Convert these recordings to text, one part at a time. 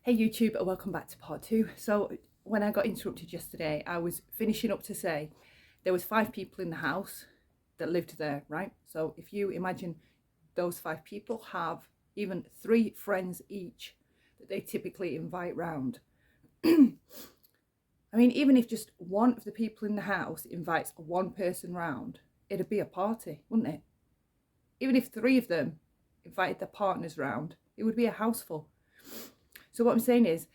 Hey YouTube, and welcome back to part 2. So when I got interrupted yesterday, I was finishing up to say there was 5 people in the house that lived there, right? So if you imagine those 5 people have even 3 friends each that they typically invite round. I mean, even if just one of the people in the house invites one person round, it'd be a party, wouldn't it? Even if 3 of them invited their partners round, it would be a house full. So what I'm saying is,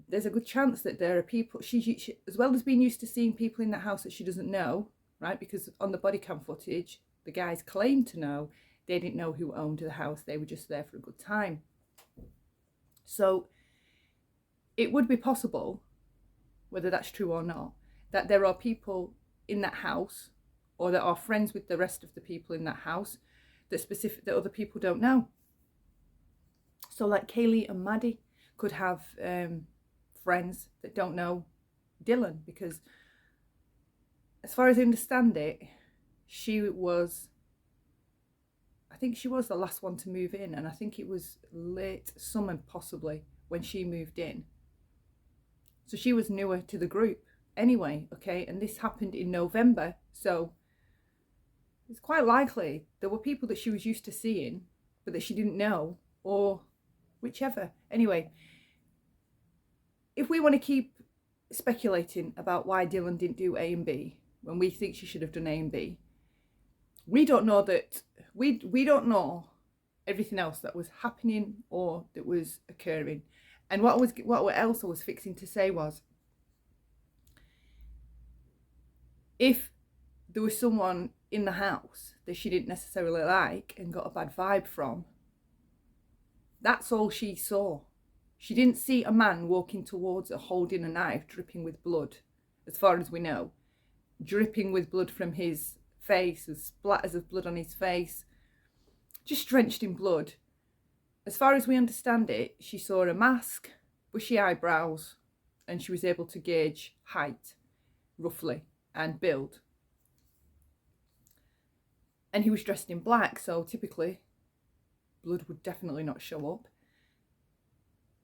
there's a good chance that there are people, she as well as being used to seeing people in that house that she doesn't know, right? Because on the body cam footage, the guys claimed to know. They didn't know who owned the house. They were just there for a good time. So it would be possible, whether that's true or not, that there are people in that house or that are friends with the rest of the people in that house that other people don't know. So like Kaylee and Maddie could have friends that don't know Dylan, because as far as I understand it, I think she was the last one to move in, and I think it was late summer possibly when she moved in. So she was newer to the group anyway, okay? And this happened in November, so it's quite likely there were people that she was used to seeing but that she didn't know, or whichever. Anyway, if we want to keep speculating about why Dylan didn't do A and B when we think she should have done A and B, we don't know that we don't know everything else that was happening or that was occurring. And what else I was fixing to say was, if there was someone in the house that she didn't necessarily like and got a bad vibe from, that's all she saw. She didn't see a man walking towards her holding a knife dripping with blood, as far as we know. Dripping with blood from his face, with splatters of blood on his face, just drenched in blood. As far as we understand it, she saw a mask, bushy eyebrows, and she was able to gauge height, roughly, and build. And he was dressed in black, so typically blood would definitely not show up.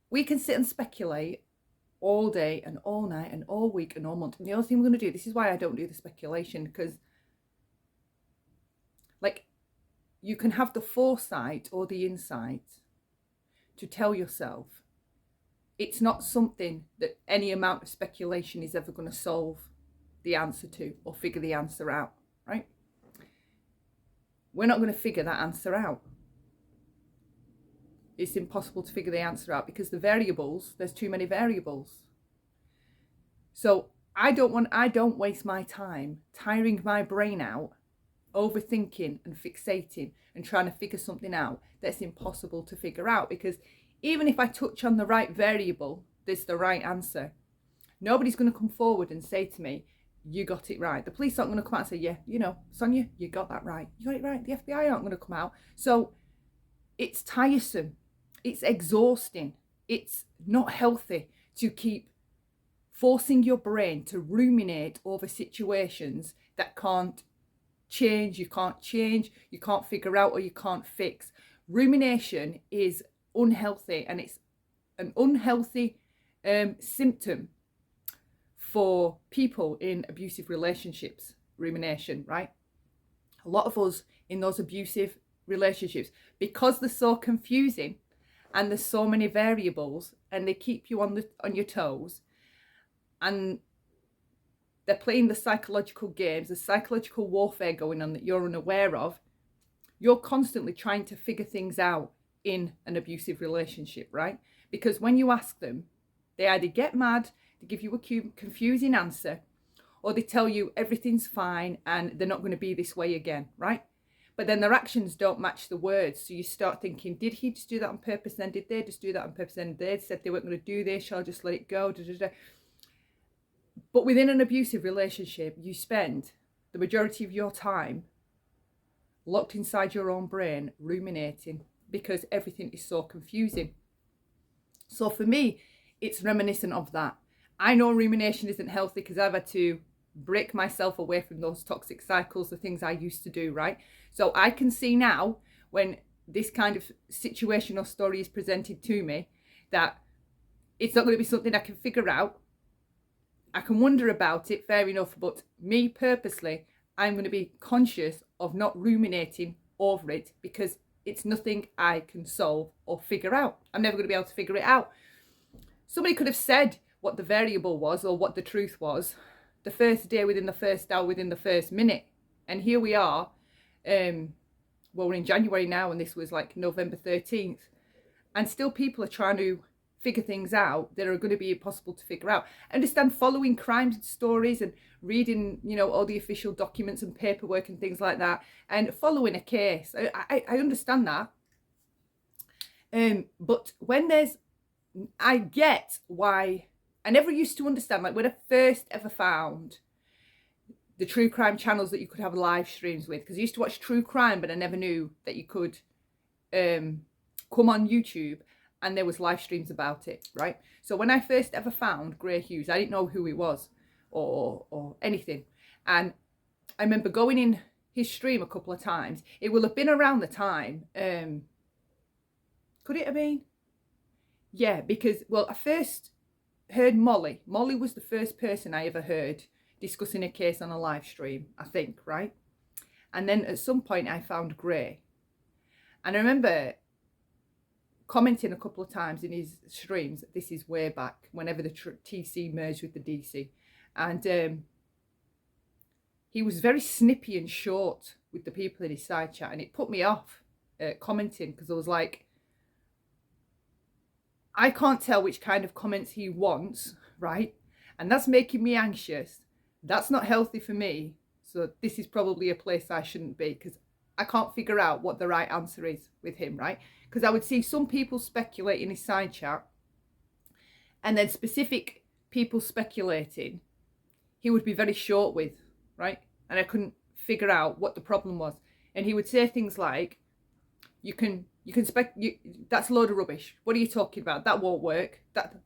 We can sit and speculate all day and all night and all week and all month. And the only thing we're going to do, this is why I don't do the speculation, because like, you can have the foresight or the insight to tell yourself it's not something that any amount of speculation is ever going to solve the answer to or figure the answer out, right? We're not going to figure that answer out. It's impossible to figure the answer out because there's too many variables. So I don't waste my time tiring my brain out, overthinking and fixating and trying to figure something out that's impossible to figure out, because even if I touch on the right variable, there's the right answer. Nobody's going to come forward and say to me, you got it right. The police aren't going to come out and say, yeah, Sonia, you got that right. You got it right. The FBI aren't going to come out. So it's tiresome. It's exhausting. It's not healthy to keep forcing your brain to ruminate over situations that can't change, you can't figure out, or you can't fix. Rumination is unhealthy, and it's an unhealthy symptom for people in abusive relationships. Rumination, right? A lot of us in those abusive relationships, because they're so confusing and there's so many variables and they keep you on your toes, and they're playing the psychological games, the psychological warfare going on that you're unaware of, you're constantly trying to figure things out in an abusive relationship, right? Because when you ask them, they either get mad, they give you a confusing answer, or they tell you everything's fine and they're not going to be this way again, right? But then their actions don't match the words. So you start thinking, did he just do that on purpose? Then did they just do that on purpose? Then they said they weren't going to do this. Shall I just let it go? But within an abusive relationship, you spend the majority of your time locked inside your own brain, ruminating, because everything is so confusing. So for me, it's reminiscent of that. I know rumination isn't healthy because I've had to break myself away from those toxic cycles, the things I used to do, right? So I can see now when this kind of situation or story is presented to me that It's not going to be something I can figure out. I can wonder about it, fair enough, but me purposely, I'm going to be conscious of not ruminating over it because it's nothing I can solve or figure out. I'm never going to be able to figure it out. Somebody could have said what the variable was or what the truth was the first day, within the first hour, within the first minute. And here we are. Well, we're in January now, and this was like November 13th. And still people are trying to figure things out that are going to be impossible to figure out. I understand following crime stories and reading, you know, all the official documents and paperwork and things like that, and following a case. I understand that. But when I get why, I never used to understand, like when I first ever found the true crime channels that you could have live streams with, because I used to watch true crime, but I never knew that you could come on YouTube and there was live streams about it, right? So when I first ever found Gray Hughes, I didn't know who he was or anything. And I remember going in his stream a couple of times. It will have been around the time, could it have been? Yeah, because, well, I first heard Molly. Molly was the first person I ever heard discussing a case on a live stream, I think, right? And then at some point I found Gray. And I remember commenting a couple of times in his streams. This is way back, whenever the TC merged with the DC. And he was very snippy and short with the people in his side chat. And it put me off commenting, because I was like, I can't tell which kind of comments he wants, right? And that's making me anxious. That's not healthy for me. So this is probably a place I shouldn't be, because I can't figure out what the right answer is with him, right? Because I would see some people speculate in his side chat, and then specific people speculating, he would be very short with, right? And I couldn't figure out what the problem was. And he would say things like, that's a load of rubbish. What are you talking about? That won't work.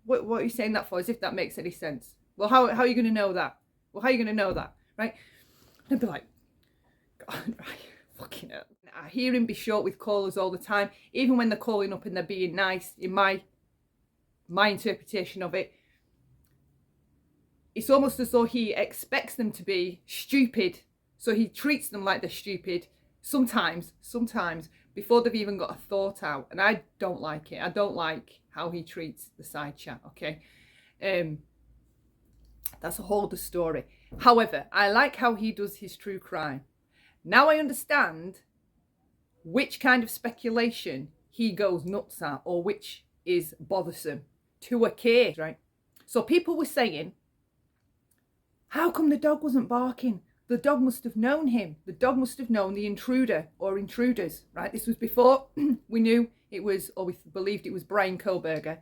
What are you saying that for? As if that makes any sense. Well, how are you going to know that? Well, how are you going to know that? Right? And I'd be like, God, right, fucking hell. I hear him be short with callers all the time, even when they're calling up and they're being nice. In my interpretation of it, it's almost as though he expects them to be stupid, so he treats them like they're stupid sometimes before they've even got a thought out. And I don't like it. I don't like how he treats the side chat, okay? That's a whole other story. However, I like how he does his true crime. Now I understand which kind of speculation he goes nuts at, or which is bothersome to a case, right? So people were saying, how come the dog wasn't barking? The dog must have known him. The dog must have known the intruder or intruders, right? This was before we knew it was, or we believed it was Brian Koberger,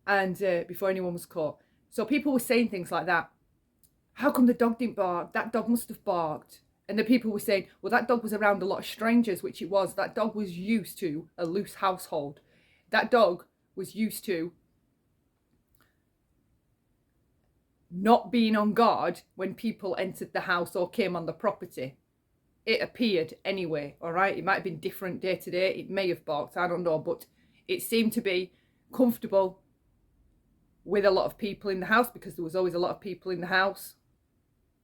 and before anyone was caught. So people were saying things like that. How come the dog didn't bark? That dog must have barked. And the people were saying, well, that dog was around a lot of strangers, which it was. That dog was used to a loose household. That dog was used to not being on guard when people entered the house or came on the property. It appeared anyway, all right? It might have been different day to day. It may have barked, I don't know. But it seemed to be comfortable with a lot of people in the house, because there was always a lot of people in the house.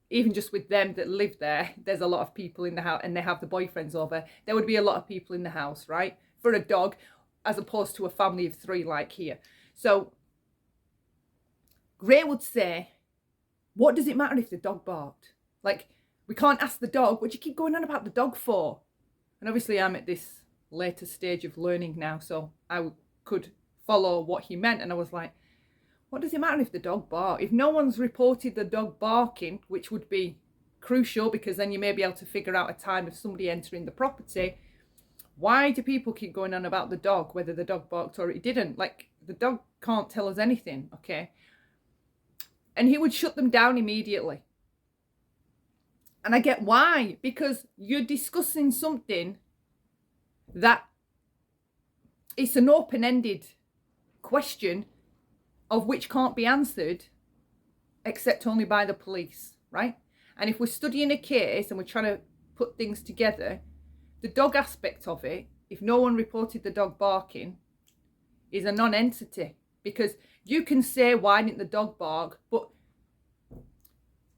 Even just with them that live there, there's a lot of people in the house, and they have the boyfriends over. There would be a lot of people in the house, right? For a dog, as opposed to a family of 3 like here. So Gray would say, what does it matter if the dog barked? Like, we can't ask the dog, what do you keep going on about the dog for? And obviously I'm at this later stage of learning now, so I could follow what he meant. And I was like, what does it matter if the dog barked? If no one's reported the dog barking, which would be crucial, because then you may be able to figure out a time of somebody entering the property, why do people keep going on about the dog, whether the dog barked or it didn't? Like, the dog can't tell us anything, okay? And he would shut them down immediately. And I get why, because you're discussing something that it's an open-ended question of which can't be answered except only by the police, right? And if we're studying a case and we're trying to put things together, the dog aspect of it, if no one reported the dog barking, is a non-entity. Because you can say, why didn't the dog bark? But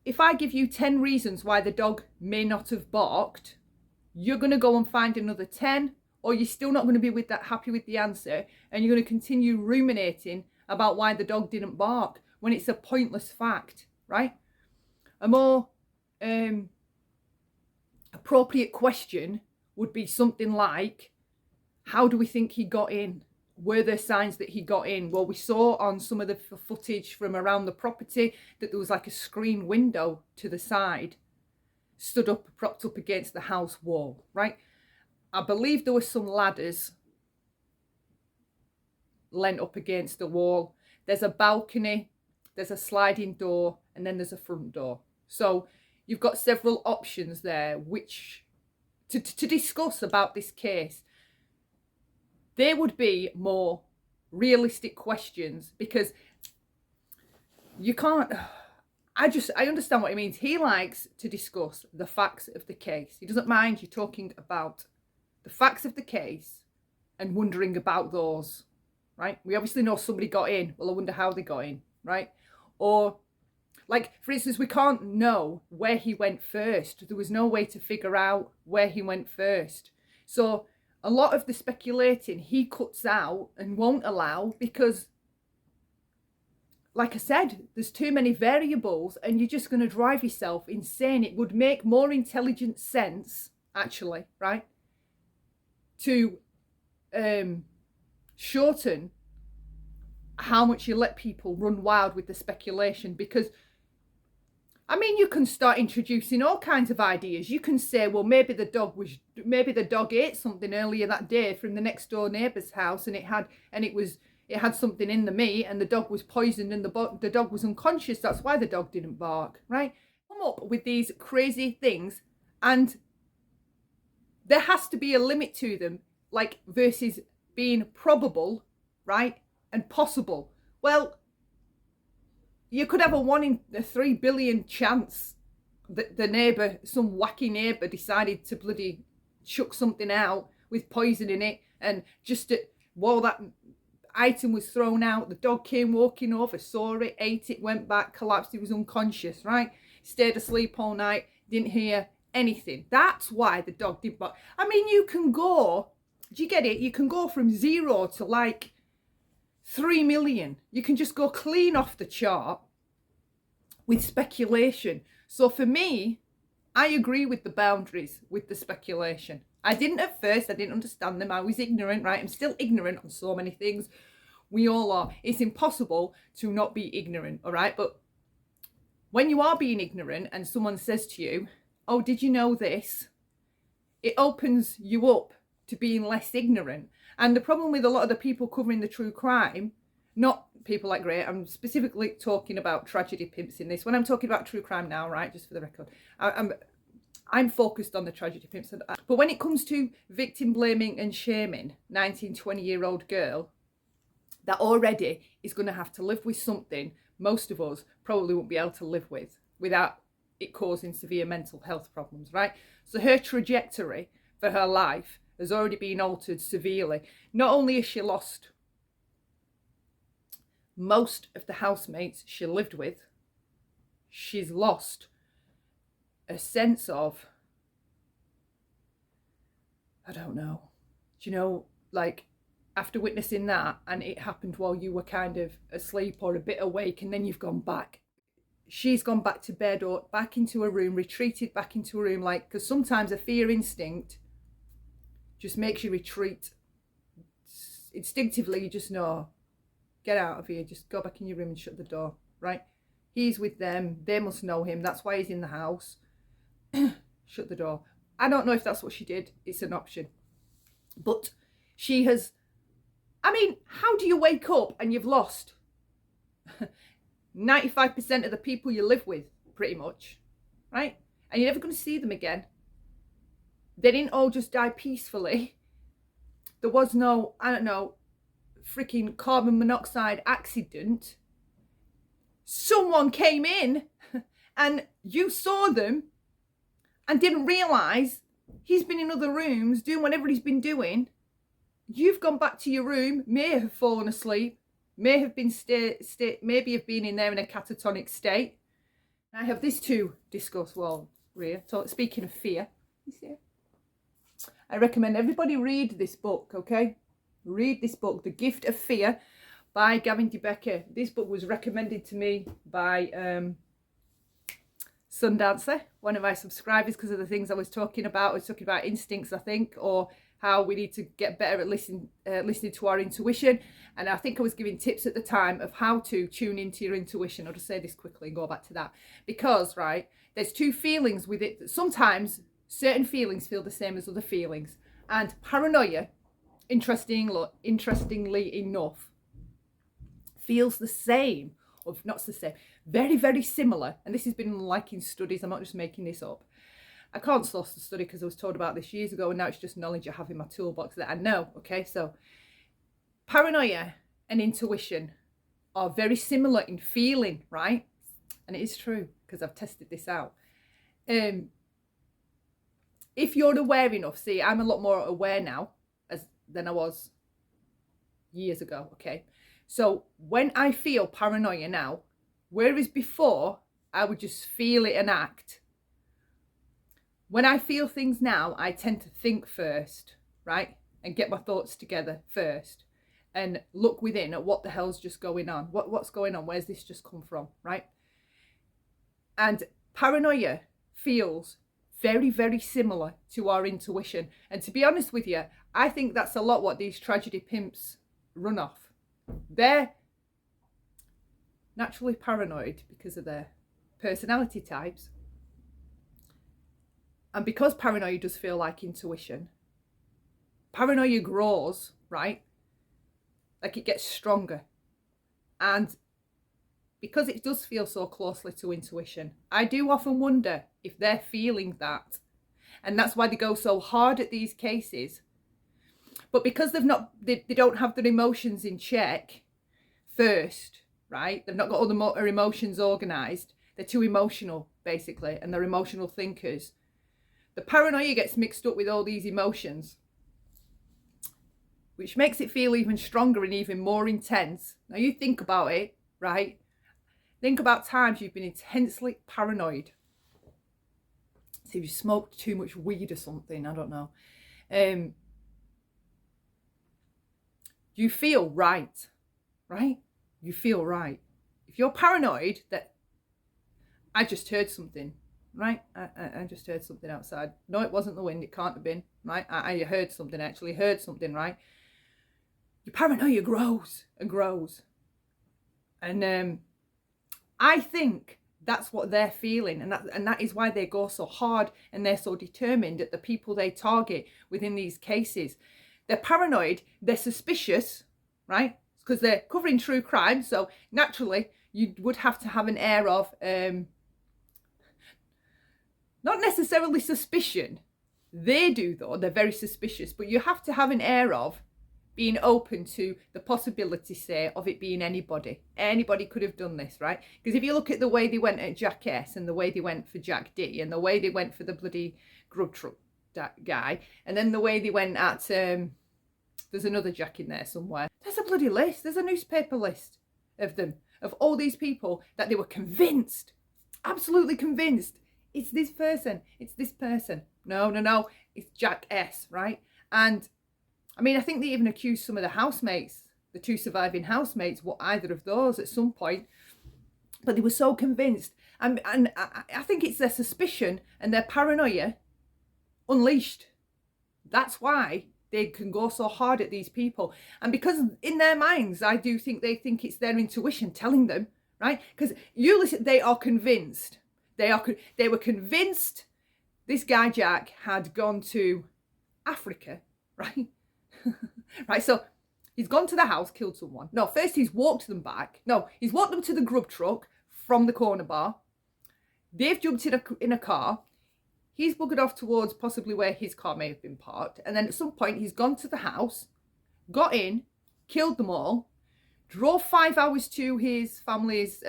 if I give you 10 reasons why the dog may not have barked, you're going to go and find another 10, or you're still not going to be happy with the answer, and you're going to continue ruminating about why the dog didn't bark when it's a pointless fact, right? A more appropriate question would be something like, how do we think he got in? Were there signs that he got in? Well, we saw on some of the footage from around the property that there was like a screen window to the side, stood up, propped up against the house wall, right? I believe there were some ladders leant up against the wall. There's a balcony, there's a sliding door, and then there's a front door. So you've got several options there which to discuss about this case. They would be more realistic questions, because you can't, I understand what he means. He likes to discuss the facts of the case. He doesn't mind you talking about the facts of the case and wondering about those, right? We obviously know somebody got in. Well, I wonder how they got in, right? Or, like, for instance, we can't know where he went first. There was no way to figure out where he went first. So a lot of the speculating he cuts out and won't allow, because, like I said, there's too many variables and you're just going to drive yourself insane. It would make more intelligent sense, actually, right, to shorten how much you let people run wild with the speculation. Because, I mean, you can start introducing all kinds of ideas. You can say, well, maybe the dog ate something earlier that day from the next door neighbour's house, and it had something in the meat, and the dog was poisoned, and the dog was unconscious. That's why the dog didn't bark, right? Come up with these crazy things, and there has to be a limit to them, like, versus being probable, right, and possible. Well, you could have a 1 in 3 billion chance that the neighbour, some wacky neighbour, decided to bloody chuck something out with poison in it, and just while that item was thrown out, the dog came walking over, saw it, ate it, went back, collapsed, he was unconscious, right? Stayed asleep all night, didn't hear anything. That's why the dog did bark. I mean, you can go, do you get it? You can go from 0 to like 3 million. You can just go clean off the chart with speculation. So for me, I agree with the boundaries with the speculation. I didn't at first, I didn't understand them. I was ignorant, right? I'm still ignorant on so many things. We all are. It's impossible to not be ignorant, all right? But when you are being ignorant and someone says to you, oh, did you know this? It opens you up to being less ignorant. And the problem with a lot of the people covering the true crime, not people like Gray, I'm specifically talking about tragedy pimps in this. When I'm talking about true crime now, right, just for the record, I'm focused on the tragedy pimps. But when it comes to victim blaming and shaming 19, 20-year-old girl, that already is going to have to live with something most of us probably won't be able to live with without it causing severe mental health problems, right? So her trajectory for her life has already been altered severely. Not only has she lost most of the housemates she lived with, she's lost a sense of, I don't know, do you know, like, after witnessing that, and it happened while you were kind of asleep or a bit awake, and then you've gone back, she's gone back to bed or back into a room, retreated back into a room, like, because sometimes a fear instinct just makes you retreat. Instinctively, you just know, get out of here, just go back in your room and shut the door, right? He's with them, they must know him, that's why he's in the house. Shut the door. I don't know if that's what she did, it's an option. But she has, I mean, how do you wake up and you've lost 95% of the people you live with, pretty much, right? And you're never going to see them again. They didn't all just die peacefully. There was no, I don't know, freaking carbon monoxide accident. Someone came in and you saw them and didn't realise he's been in other rooms doing whatever he's been doing. You've gone back to your room, may have fallen asleep, may have been maybe have been in there in a catatonic state. I have this to discuss. Well, Rhea, so speaking of fear, I recommend everybody read this book, okay? Read this book, The Gift of Fear by Gavin DeBecker. This book was recommended to me by Sundancer, one of my subscribers, because of the things I was talking about. I was talking about instincts, I think, or how we need to get better at listening to our intuition. And I think I was giving tips at the time of how to tune into your intuition. I'll just say this quickly and go back to that. Because, right, there's two feelings with it. Sometimes certain feelings feel the same as other feelings. And paranoia, interestingly enough, feels the same, or not the same, very, very similar. And this has been like in studies. I'm not just making this up. I can't source the study because I was told about this years ago, and now it's just knowledge I have in my toolbox that I know. Okay, so paranoia and intuition are very similar in feeling, right? And it is true because I've tested this out. If you're aware enough, see, I'm a lot more aware now than I was years ago, okay? So when I feel paranoia now, whereas before I would just feel it and act, when I feel things now, I tend to think first, right? And get my thoughts together first and look within at what the hell's just going on. What's going on? Where's this just come from, right? And paranoia feels very, very similar to our intuition. And to be honest with you, I think that's a lot what these tragedy pimps run off. They're naturally paranoid because of their personality types. And because paranoia does feel like intuition, paranoia grows, right? Like it gets stronger. And because it does feel so closely to intuition, I do often wonder if they're feeling that. And that's why they go so hard at these cases. But because they don't have their emotions in check first, right? They've not got all their emotions organised. They're too emotional, basically, and they're emotional thinkers. The paranoia gets mixed up with all these emotions, which makes it feel even stronger and even more intense. Now you think about it, right? Think about times you've been intensely paranoid. So you smoked too much weed or something, I don't know. You feel right? You feel right. If you're paranoid that I just heard something, right? I just heard something outside. No, it wasn't the wind. It can't have been, right? I heard something, actually heard something, right? Your paranoia grows and grows. And I think that's what they're feeling. And that is why they go so hard and they're so determined at the people they target within these cases. They're paranoid. They're suspicious, right? Because they're covering true crime. So naturally, you would have to have an air of... not necessarily suspicion. They do, though. They're very suspicious. But you have to have an air of being open to the possibility, say, of it being anybody. Anybody could have done this, right? Because if you look at the way they went at Jack S and the way they went for Jack D and the way they went for the bloody grub truck guy, and then the way they went at... there's another Jack in there somewhere. There's a bloody list. There's a newspaper list of them. Of all these people that they were convinced. Absolutely convinced. It's this person. It's this person. No. It's Jack S, right? And I mean, I think they even accused some of the housemates, the two surviving housemates, were either of those at some point. But they were so convinced. And I think it's their suspicion and their paranoia unleashed. That's why they can go so hard at these people. And because in their minds, I do think they think it's their intuition telling them, right? Because you listen, they are convinced. They were convinced this guy Jack had gone to Africa, right? Right, so he's gone to the house, killed someone. No, first he's walked them back. No, he's walked them to the grub truck from the corner bar. They've jumped in a car. He's buggered off towards possibly where his car may have been parked. And then at some point he's gone to the house, got in, killed them all, drove 5 hours to his family's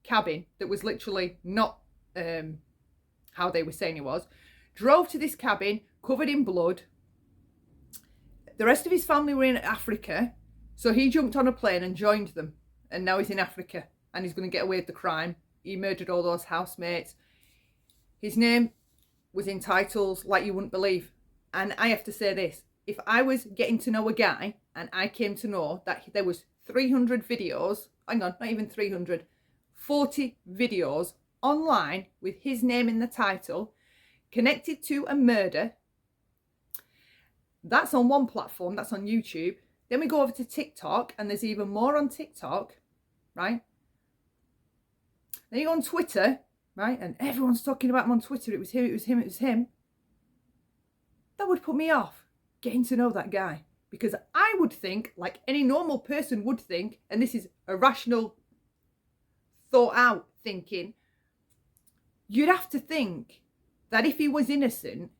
cabin that was literally not how they were saying it was. Drove to this cabin, covered in blood. The rest of his family were in Africa. So he jumped on a plane and joined them, and now he's in Africa and he's going to get away with the crime. He murdered all those housemates. His name was in titles like you wouldn't believe. And I have to say this, if I was getting to know a guy and I came to know that there was 300 videos, hang on, not even 300, 40 videos online with his name in the title connected to a murder, that's on one platform, that's on YouTube. Then we go over to TikTok and there's even more on TikTok, right? Then you go on Twitter, right? And everyone's talking about him on Twitter. It was him, it was him, it was him. That would put me off getting to know that guy, because I would think, like any normal person would think, and this is a rational, thought out thinking, you'd have to think that if he was innocent,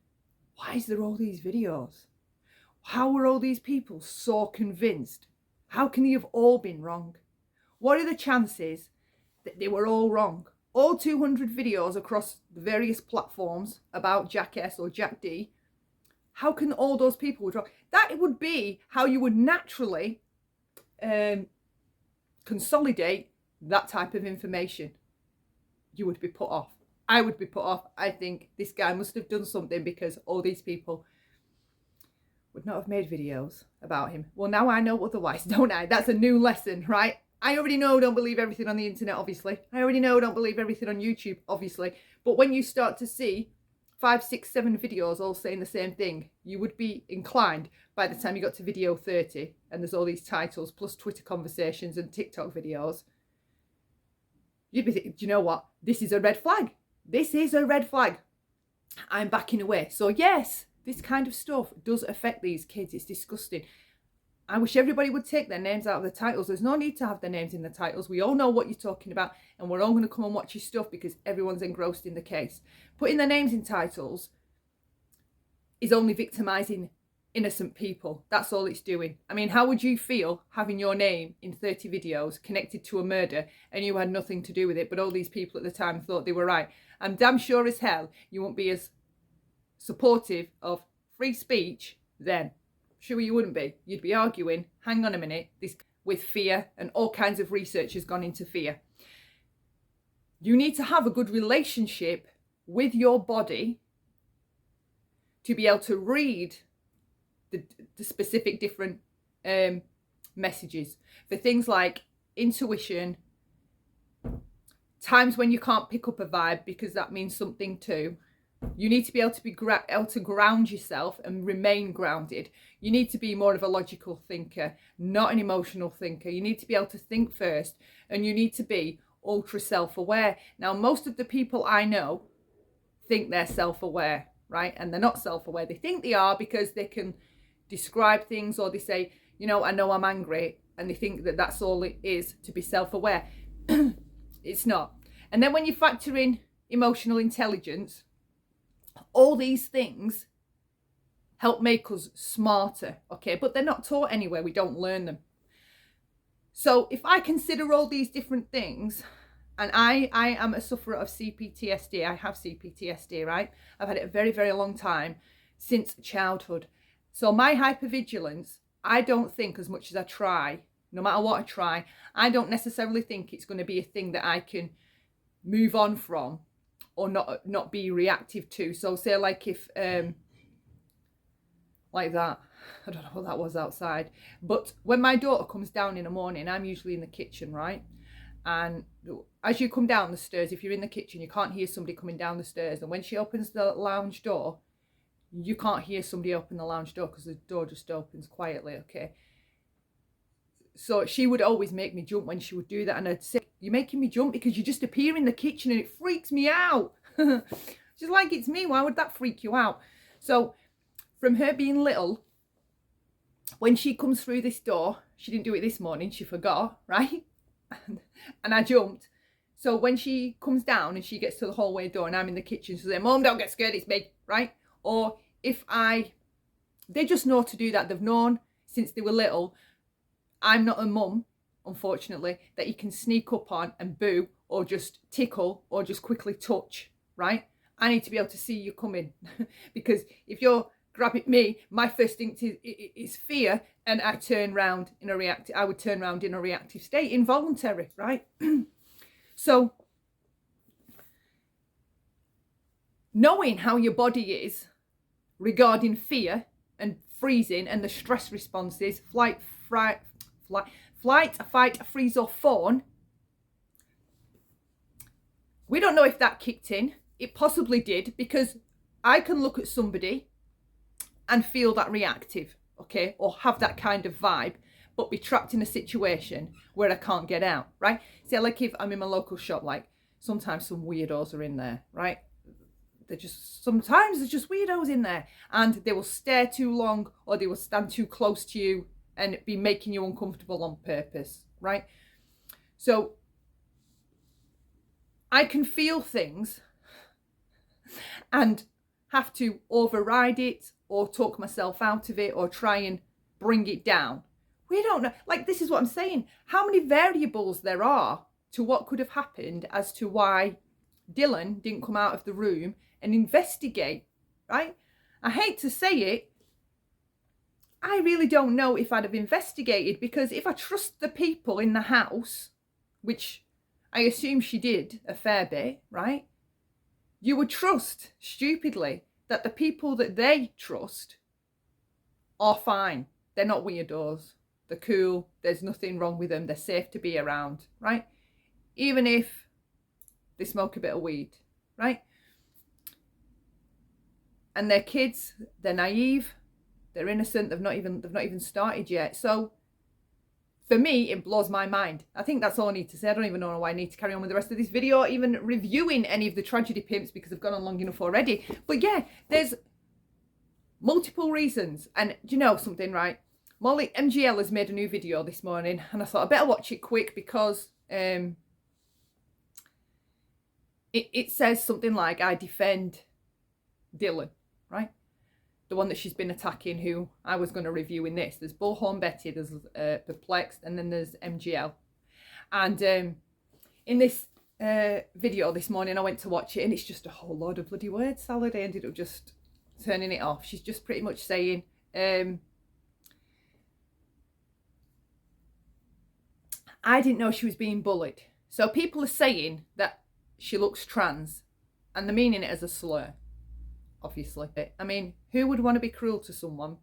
why is there all these videos? How were all these people so convinced? How can they have all been wrong? What are the chances that they were all wrong? All 200 videos across the various platforms about Jack S or Jack D. How can all those people be wrong? That would be how you would naturally consolidate that type of information. You would be put off. I would be put off. I think this guy must have done something, because all these people would not have made videos about him. Well, now I know otherwise, don't I? That's a new lesson, right? I already know don't believe everything on the internet, obviously. I already know don't believe everything on YouTube, obviously. But when you start to see 5, 6, 7 videos all saying the same thing, you would be inclined by the time you got to video 30 and there's all these titles plus Twitter conversations and TikTok videos, you'd be thinking, do you know what? This is a red flag. This is a red flag. I'm backing away. So yes, this kind of stuff does affect these kids. It's disgusting. I wish everybody would take their names out of the titles. There's no need to have their names in the titles. We all know what you're talking about, and we're all going to come and watch your stuff because everyone's engrossed in the case. Putting their names in titles is only victimising innocent people. That's all it's doing. I mean, how would you feel having your name in 30 videos connected to a murder and you had nothing to do with it, but all these people at the time thought they were right? I'm damn sure as hell you won't be as supportive of free speech then. Sure you wouldn't be. You'd be arguing, hang on a minute, this with fear, and all kinds of research has gone into fear. You need to have a good relationship with your body to be able to read the specific different messages. For things like intuition, times when you can't pick up a vibe because that means something too. You need to be able to able to ground yourself and remain grounded. You need to be more of a logical thinker, not an emotional thinker. You need to be able to think first, and you need to be ultra self-aware. Now, most of the people I know think they're self-aware, right? And they're not self-aware. They think they are because they can describe things, or they say, you know I'm angry, and they think that that's all it is to be self-aware. It's not. And then when you factor in emotional intelligence, all these things help make us smarter, okay? But they're not taught anywhere. We don't learn them. So if I consider all these different things, and I am a sufferer of CPTSD, I have CPTSD, right? I've had it a very, very long time, since childhood. So my hypervigilance, I don't think, as much as I try, no matter what I try, I don't necessarily think it's going to be a thing that I can move on from or not be reactive to. So say like if like that, I don't know what that was outside, but when my daughter comes down in the morning, I'm usually in the kitchen, right? And as you come down the stairs, if you're in the kitchen, you can't hear somebody coming down the stairs, and when she opens the lounge door, you can't hear somebody open the lounge door because the door just opens quietly, okay? So she would always make me jump when she would do that, and I'd say, you're making me jump because you just appear in the kitchen and it freaks me out. Just like it's me, why would that freak you out? So from her being little, when she comes through this door, she didn't do it this morning, she forgot, right? And I jumped. So when she comes down and she gets to the hallway door and I'm in the kitchen, she'll say, Mom, don't get scared, it's me, right? Or if they just know to do that. They've known since they were little. I'm not a mum, unfortunately, that you can sneak up on and boo or just tickle or just quickly touch, right? I need to be able to see you coming because if you're grabbing me, my first instinct is fear, and I would turn around in a reactive state, involuntary, right? So knowing how your body is regarding fear and freezing and the stress responses, flight, fight, freeze or fawn, we don't know if that kicked in. It possibly did, because I can look at somebody and feel that reactive, okay, or have that kind of vibe, but be trapped in a situation where I can't get out, right? See, like if I'm in my local shop, like sometimes some weirdos are in there, right? Sometimes there's just weirdos in there, and they will stare too long, or they will stand too close to you and be making you uncomfortable on purpose, right? So I can feel things and have to override it or talk myself out of it or try and bring it down. We don't know. Like, this is what I'm saying. How many variables there are to what could have happened as to why Dylan didn't come out of the room and investigate, right? I hate to say it. I really don't know if I'd have investigated, because if I trust the people in the house, which I assume she did a fair bit, right? You would trust, stupidly, that the people that they trust are fine. They're not weirdos. They're cool. There's nothing wrong with them. They're safe to be around, right? Even if they smoke a bit of weed, right? And they're kids. They're naive. They're innocent. They've not even started yet. So for me, it blows my mind. I think that's all I need to say. I don't even know why I need to carry on with the rest of this video, or even reviewing any of the tragedy pimps, because I've gone on long enough already. But yeah, there's multiple reasons. And do you know something, right? Molly MGL has made a new video this morning, and I thought I better watch it quick, because it says something like, I defend Dylan, right? The one that she's been attacking, who I was going to review in this. There's Bullhorn Betty, there's Perplexed, and then there's MGL. And in this video this morning, I went to watch it, and it's just a whole load of bloody word salad. I ended up just turning it off. She's just pretty much saying, I didn't know she was being bullied. So people are saying that she looks trans, and they're meaning it as a slur, obviously. I mean, who would want to be cruel to someone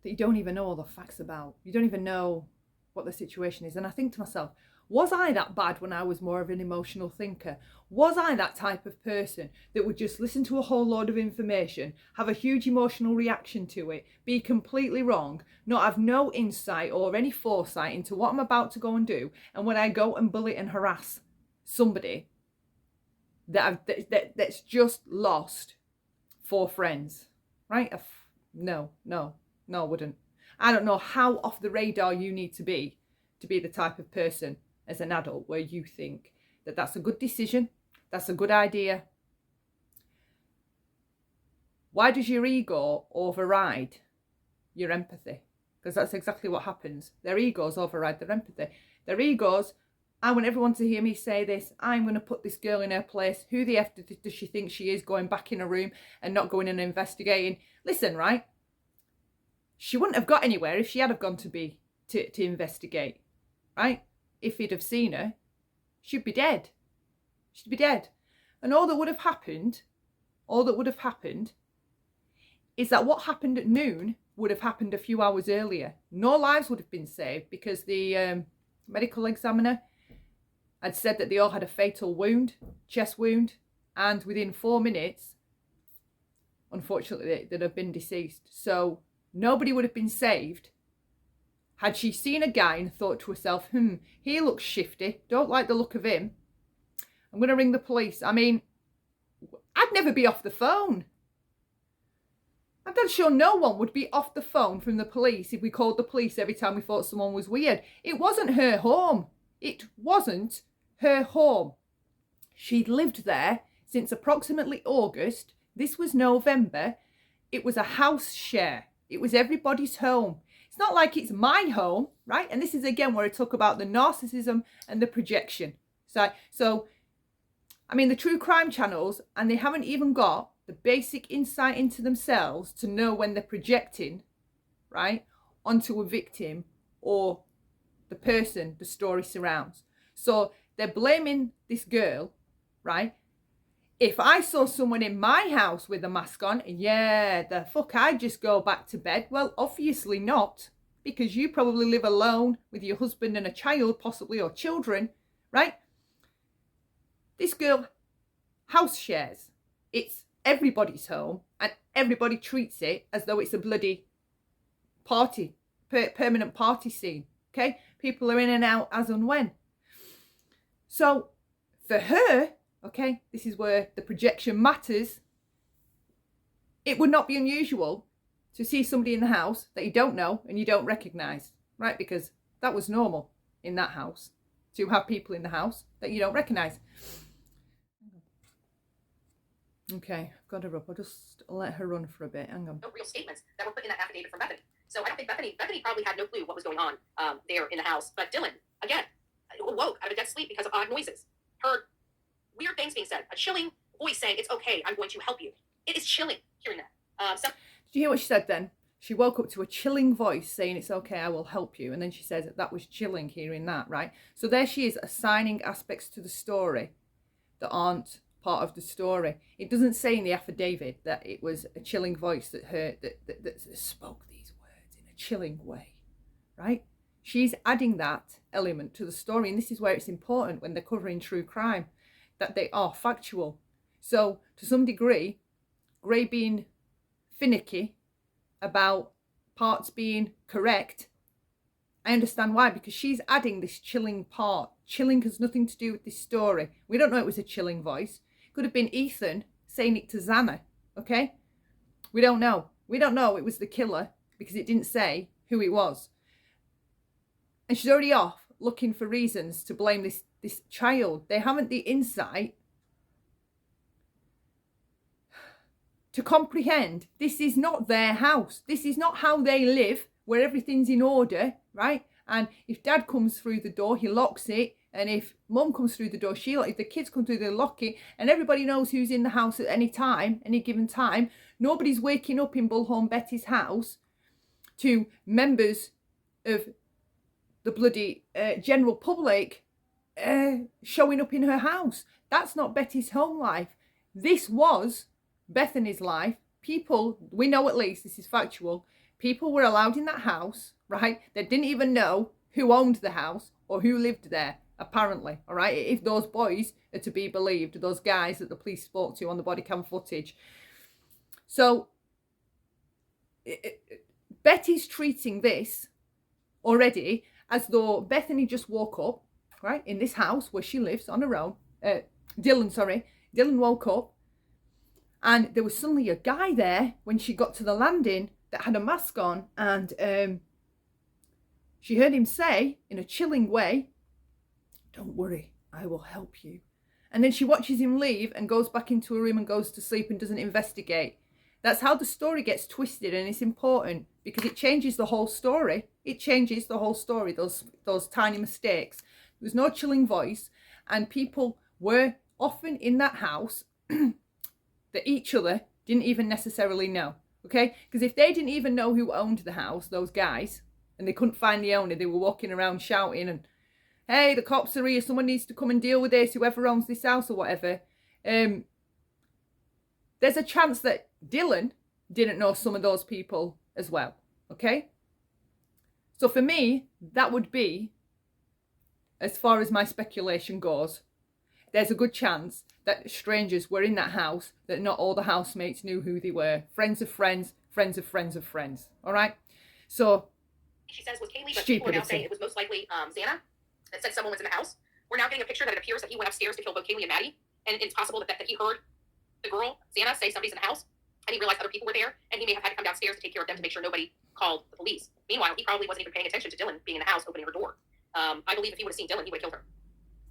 that you don't even know all the facts about? You don't even know what the situation is. And I think to myself, was I that bad when I was more of an emotional thinker? Was I that type of person that would just listen to a whole load of information, have a huge emotional reaction to it, be completely wrong, not have no insight or any foresight into what I'm about to go and do, and when I go and bully and harass somebody that's just lost 4 friends, right? No, I wouldn't. I don't know how off the radar you need to be the type of person as an adult where you think that that's a good decision, that's a good idea. Why does your ego override your empathy? Because that's exactly what happens. Their egos override their empathy. Their egos, I want everyone to hear me say this. I'm going to put this girl in her place. Who the F does she think she is, going back in a room and not going and investigating? Listen, right? She wouldn't have got anywhere if she had have gone to investigate, right? If he'd have seen her, she'd be dead. She'd be dead. And all that would have happened is that what happened at noon would have happened a few hours earlier. No lives would have been saved, because the medical examiner had said that they all had a fatal wound, chest wound, and within 4 minutes, unfortunately, they'd have been deceased. So nobody would have been saved had she seen a guy and thought to herself, he looks shifty, don't like the look of him, I'm going to ring the police. I mean, I'd never be off the phone. I'm not sure no one would be off the phone from the police if we called the police every time we thought someone was weird. It wasn't her home. It wasn't her home. She'd lived there since approximately August. This was November. It was a house share. It was everybody's home. It's not like it's my home, right? And this is again where I talk about the narcissism and the projection. So I mean, the true crime channels, and they haven't even got the basic insight into themselves to know when they're projecting, right, onto a victim or the person the story surrounds. So they're blaming this girl, right? If I saw someone in my house with a mask on, yeah, the fuck, I'd just go back to bed. Well, obviously not, because you probably live alone with your husband and a child, possibly, or children, right? This girl house shares. It's everybody's home, and everybody treats it as though it's a bloody party, permanent party scene, okay? People are in and out as and when. So for her, okay, this is where the projection matters. It would not be unusual to see somebody in the house that you don't know and you don't recognise, right? Because that was normal in that house, to have people in the house that you don't recognise. Okay, I've got her up. I'll just let her run for a bit. Hang on. No real statements that were put in that affidavit from Bethany. So I don't think Bethany probably had no clue what was going on there in the house. But Dylan, again, awoke out of a dead sleep because of odd noises. Heard weird things being said. A chilling voice saying, "It's okay, I'm going to help you." It is chilling hearing that. Did you hear what she said then? She woke up to a chilling voice saying, "It's okay, I will help you." And then she says that was chilling hearing that, right? So there she is, assigning aspects to the story that aren't part of the story. It doesn't say in the affidavit that it was a chilling voice that spoke these words in a chilling way, right? She's adding that element to the story, and this is where it's important when they're covering true crime, that they are factual. So to some degree, Gray being finicky about parts being correct, I understand why, because she's adding this chilling part. Chilling has nothing to do with this story. We don't know it was a chilling voice. Could have been Ethan saying it to Xana, okay? We don't know. We don't know it was the killer because it didn't say who it was. And she's already off looking for reasons to blame this child. They haven't the insight to comprehend this is not their house. This is not how they live, where everything's in order, right? And if dad comes through the door, he locks it. And if mum comes through the door, if the kids come through, they lock it. And everybody knows who's in the house at any time, any given time. Nobody's waking up in Bullhorn Betty's house to members of the bloody general public showing up in her house. That's not Betty's home life. This was Bethany's life. People, we know at least, this is factual, people were allowed in that house, right? They didn't even know who owned the house or who lived there, apparently, all right? If those boys are to be believed, those guys that the police spoke to on the body cam footage. So Betty's treating this already as though Bethany just woke up, right, in this house where she lives on her own. Dylan woke up and there was suddenly a guy there when she got to the landing that had a mask on, and she heard him say in a chilling way, "Don't worry, I will help you." And then she watches him leave and goes back into her room and goes to sleep and doesn't investigate. That's how the story gets twisted, and it's important because it changes the whole story. It changes the whole story, those tiny mistakes. There was no chilling voice, and people were often in that house that each other didn't even necessarily know, okay? Because if they didn't even know who owned the house, those guys, and they couldn't find the owner, they were walking around shouting and, "Hey, the cops are here, someone needs to come and deal with this, whoever owns this house," or whatever. There's a chance that Dylan didn't know some of those people as well, okay? So for me, that would be, as far as my speculation goes, there's a good chance that strangers were in that house, that not all the housemates knew who they were. Friends of friends, friends of friends of friends, all right? So, she says was Kaylee, but people are now saying it was most likely Xana that said someone was in the house. We're now getting a picture that it appears that he went upstairs to kill both Kaylee and Maddie, and it's possible that he heard the girl, Xana, say somebody's in the house, and he realized other people were there, and he may have had to come downstairs to take care of them to make sure nobody called the police. Meanwhile, he probably wasn't even paying attention to Dylan being in the house, opening her door. I believe if he would have seen Dylan, he would have killed her.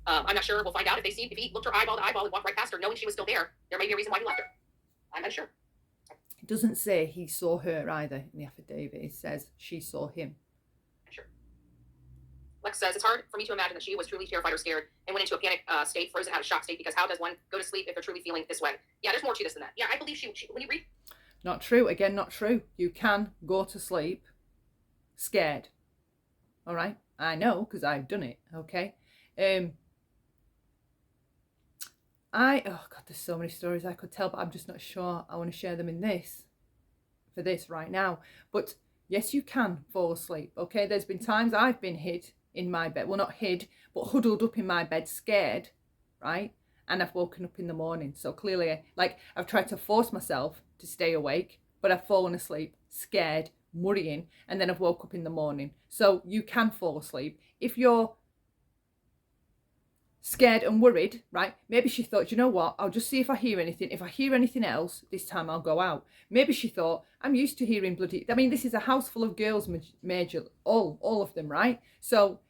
I'm not sure. We'll find out if he looked her eyeball to eyeball and walked right past her, knowing she was still there. There may be a reason why he left her. I'm not sure. It doesn't say he saw her either in the affidavit. It says she saw him. Sure. Lex says, it's hard for me to imagine that she was truly terrified or scared and went into a panic state, frozen out of shock state, because how does one go to sleep if they're truly feeling this way? Yeah, there's more to this than that. Yeah, I believe she when you read. Not true. Again, not true. You can go to sleep scared. All right? I know because I've done it. Okay? Oh God, there's so many stories I could tell, but I'm just not sure I want to share them for this right now. But yes, you can fall asleep. Okay? There's been times I've been hid in my bed. Well, not hid, but huddled up in my bed, scared, right? And I've woken up in the morning. So clearly, like, I've tried to force myself to stay awake, but I've fallen asleep, scared, worrying, and then I've woke up in the morning. So you can fall asleep. If you're scared and worried, right? Maybe she thought, you know what? I'll just see if I hear anything. If I hear anything else, this time I'll go out. Maybe she thought, I'm used to hearing bloody... I mean, this is a house full of girls, major, all of them, right? So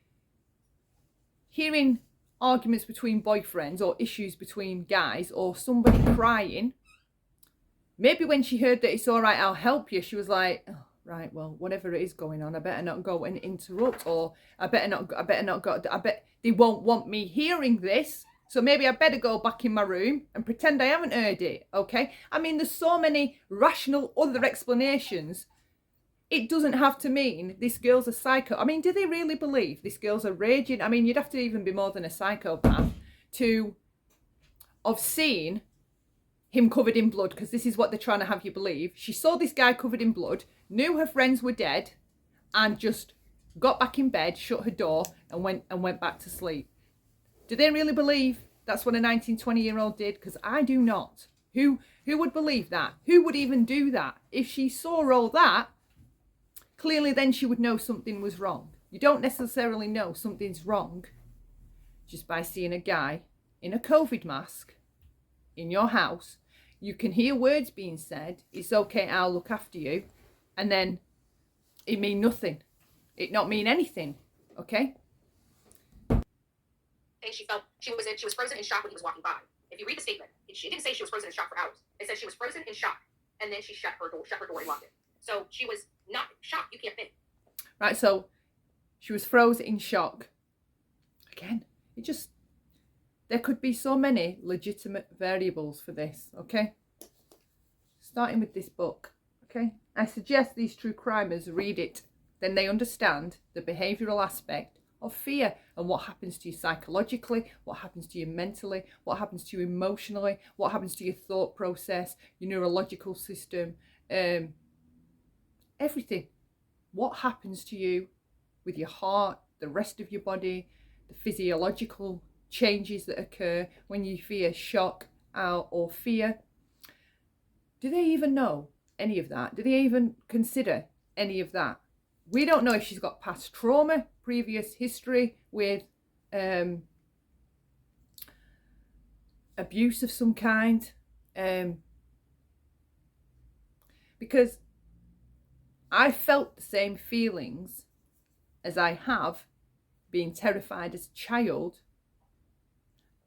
hearing arguments between boyfriends or issues between guys or somebody crying, maybe when she heard that it's all right, I'll help you, she was like, oh, right, well, whatever it is going on, I better not go and interrupt, or I bet they won't want me hearing this, so maybe I better go back in my room and pretend I haven't heard it, okay? I mean, there's so many rational other explanations. It doesn't have to mean this girl's a psycho. I mean, do they really believe this girl's a raging? I mean, you'd have to even be more than a psychopath to have seen him covered in blood, because this is what they're trying to have you believe. She saw this guy covered in blood, knew her friends were dead, and just got back in bed, shut her door, and went back to sleep. Do they really believe that's what a 19, 20-year-old did? Because I do not. Who would believe that? Who would even do that? If she saw all that, clearly then she would know something was wrong. You don't necessarily know something's wrong just by seeing a guy in a COVID mask in your house. You can hear words being said, it's okay, I'll look after you, and then it mean nothing. It not mean anything, okay? She felt she was frozen in shock when he was walking by. If you read the statement, she didn't say she was frozen in shock for hours. It said she was frozen in shock, and then she shut her door and locked it. So she was not shocked. You can't think. Right, so she was frozen in shock. Again, there could be so many legitimate variables for this, okay? Starting with this book, okay? I suggest these true crimers read it. Then they understand the behavioural aspect of fear and what happens to you psychologically, what happens to you mentally, what happens to you emotionally, what happens to your thought process, your neurological system, everything. What happens to you with your heart, the rest of your body, the physiological changes that occur when you feel shock or fear. Do they even know any of that? Do they even consider any of that? We don't know if she's got past trauma, previous history with abuse of some kind, because I felt the same feelings as I have being terrified as a child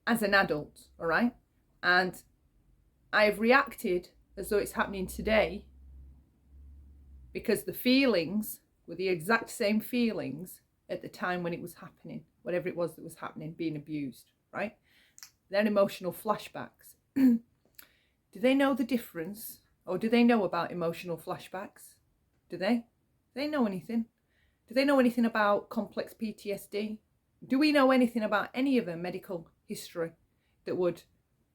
as an adult, all right? And I've reacted as though it's happening today because the feelings were the exact same feelings at the time when it was happening, whatever it was that was happening, being abused, right? They're emotional flashbacks. Do they know the difference, or do they know about emotional flashbacks? Do they? Do they know anything? Do they know anything about complex PTSD? Do we know anything about any of her medical history that would,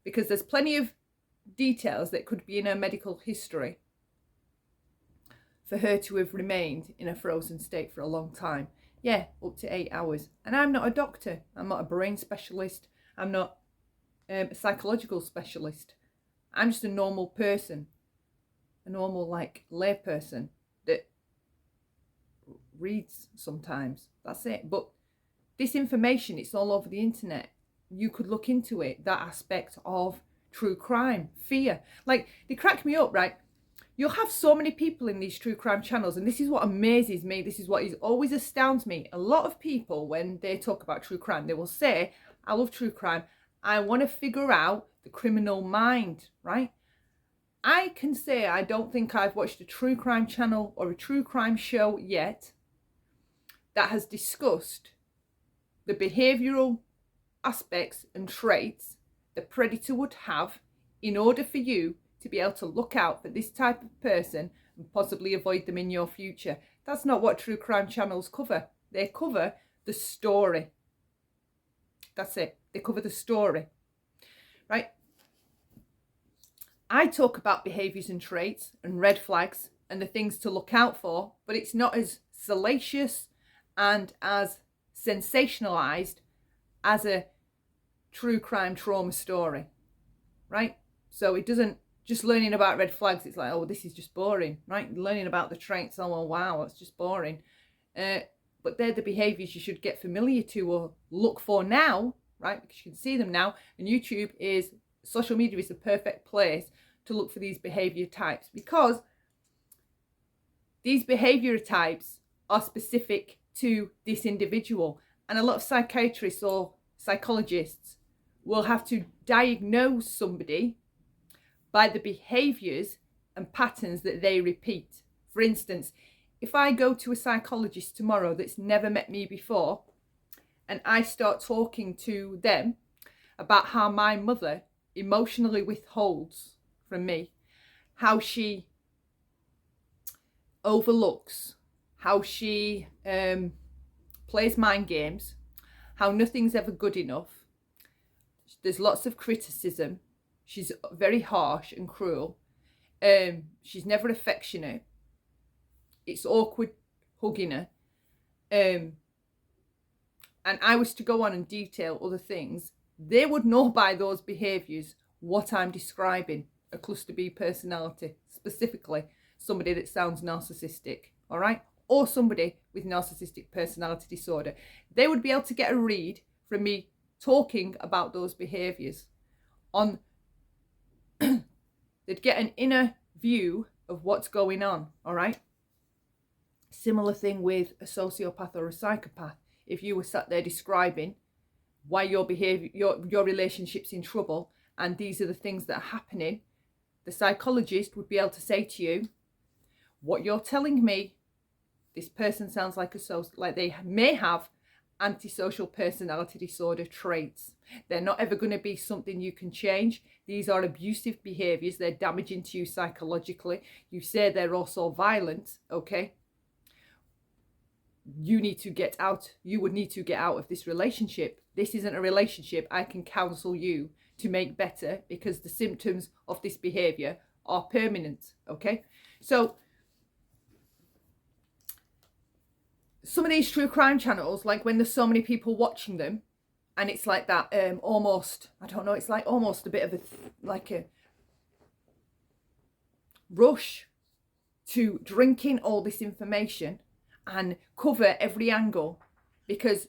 because there's plenty of details that could be in her medical history for her to have remained in a frozen state for a long time. Yeah, up to 8 hours. And I'm not a doctor. I'm not a brain specialist. I'm not a psychological specialist. I'm just a normal person, a normal lay person that reads sometimes. That's it. But this information, it's all over the internet. You could look into it, that aspect of true crime, fear. Like, they crack me up, right? You'll have so many people in these true crime channels, and this is what amazes me. This is what always astounds me. A lot of people, when they talk about true crime, they will say, I love true crime. I want to figure out the criminal mind, right? I can say I don't think I've watched a true crime channel or a true crime show yet that has discussed the behavioural aspects and traits the predator would have in order for you to be able to look out for this type of person and possibly avoid them in your future. That's not what true crime channels cover. They cover the story. That's it. They cover the story, right? I talk about behaviours and traits and red flags and the things to look out for, but it's not as salacious and as sensationalised as a true crime trauma story, right? So it doesn't, just learning about red flags, it's like, oh, this is just boring, right? Learning about the traits, oh, well, wow, it's just boring. But they're the behaviours you should get familiar to or look for now, right? Because you can see them now. And social media is the perfect place to look for these behaviour types, because these behaviour types are specific to this individual. And a lot of psychiatrists or psychologists will have to diagnose somebody by the behaviours and patterns that they repeat. For instance, if I go to a psychologist tomorrow that's never met me before, and I start talking to them about how my mother emotionally withholds from me, how she overlooks, how she plays mind games, how nothing's ever good enough, there's lots of criticism, she's very harsh and cruel, she's never affectionate, it's awkward hugging her, and I was to go on and detail other things, they would know by those behaviours what I'm describing, a cluster B personality, specifically somebody that sounds narcissistic, all right? Or somebody with narcissistic personality disorder. They would be able to get a read from me talking about those behaviours. They'd get an inner view of what's going on, all right? Similar thing with a sociopath or a psychopath. If you were sat there describing why your behaviour, your relationship's in trouble, and these are the things that are happening, the psychologist would be able to say to you, what you're telling me, this person sounds like they may have antisocial personality disorder traits. They're not ever going to be something you can change. These are abusive behaviours. They're damaging to you psychologically. You say they're also violent, okay? You need to get out. You would need to get out of this relationship. This isn't a relationship I can counsel you to make better, because the symptoms of this behaviour are permanent, okay? So some of these true crime channels, like when there's so many people watching them, and it's like that almost, I don't know, it's like almost a bit of a rush to drink in all this information and cover every angle, because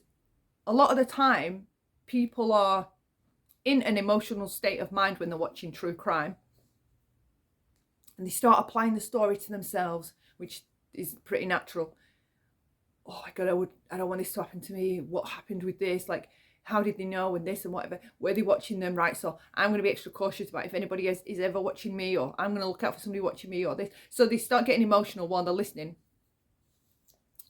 a lot of the time people are in an emotional state of mind when they're watching true crime, and they start applying the story to themselves, which is pretty natural. Oh my God, I don't want this to happen to me. What happened with this? Like, how did they know, and this and whatever? Were they watching them? Right, so I'm going to be extra cautious about if anybody is ever watching me, or I'm going to look out for somebody watching me, or this. So they start getting emotional while they're listening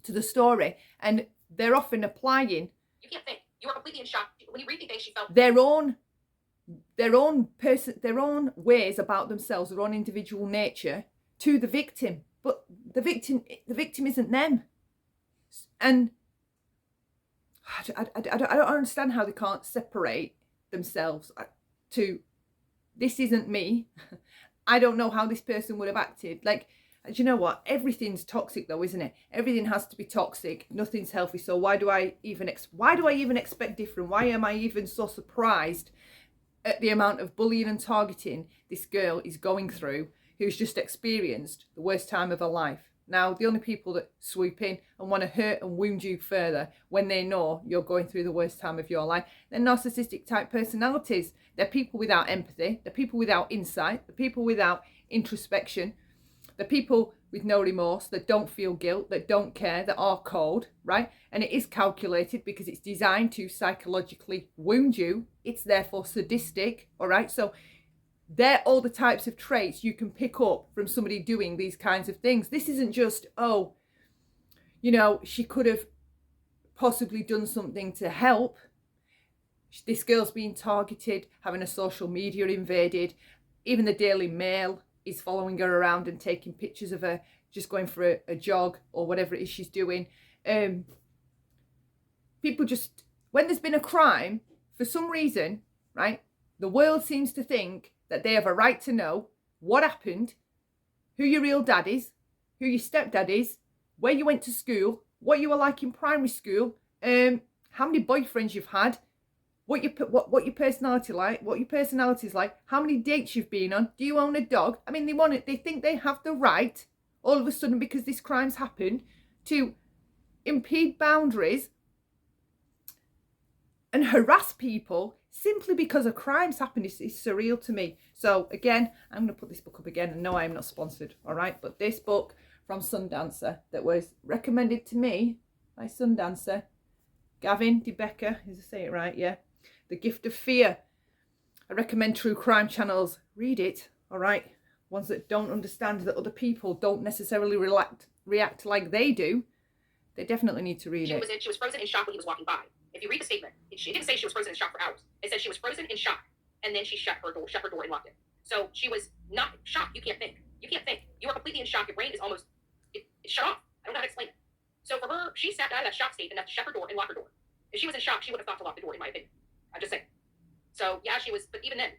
to the story, and they're often applying. You can't think. You are completely in shock. When you read the things she felt. Their own ways about themselves, their own individual nature to the victim, but the victim isn't them. And I don't understand how they can't separate themselves to, this isn't me. I don't know how this person would have acted. Like, do you know what? Everything's toxic though, isn't it? Everything has to be toxic. Nothing's healthy. So why do I even expect different? Why am I even so surprised at the amount of bullying and targeting this girl is going through, who's just experienced the worst time of her life? Now, the only people that swoop in and want to hurt and wound you further when they know you're going through the worst time of your life, they're narcissistic type personalities. They're people without empathy. They're people without insight. They're people without introspection. They're people with no remorse, that don't feel guilt, that don't care, that are cold, right? And it is calculated because it's designed to psychologically wound you. It's therefore sadistic, all right? So they're all the types of traits you can pick up from somebody doing these kinds of things. This isn't just, oh, you know, she could have possibly done something to help. This girl's being targeted, having her social media invaded. Even the Daily Mail is following her around and taking pictures of her just going for a jog or whatever it is she's doing. People just, when there's been a crime, for some reason, right, the world seems to think that they have a right to know what happened, who your real dad is, who your stepdad is, where you went to school, what you were like in primary school, how many boyfriends you've had, what your personality like, what your personality's like, how many dates you've been on, do you own a dog? I mean, they think they have the right, all of a sudden, because this crime's happened, to impede boundaries and harass people simply because a crime's happened. It's surreal to me. So again, I'm going to put this book up again, and no, I am not sponsored, all right? But this book from Sundancer that was recommended to me by Sundancer, Gavin DeBecker, is I say it right? Yeah. The Gift of Fear. I recommend true crime channels. Read it, all right? Ones that don't understand that other people don't necessarily react like they do. They definitely need to read it. She was frozen in shock when he was walking by. If you read the statement, she didn't say she was frozen in shock for hours. It said she was frozen in shock, and then she shut her door and locked it. So she was not shocked. You can't think. You are completely in shock. Your brain is almost, it's shut off. I don't know how to explain it. So for her, she snapped out of that shock state enough to shut her door and lock her door. If she was in shock, she would have thought to lock the door, in my opinion. I'm just saying. So yeah, she was, but even then.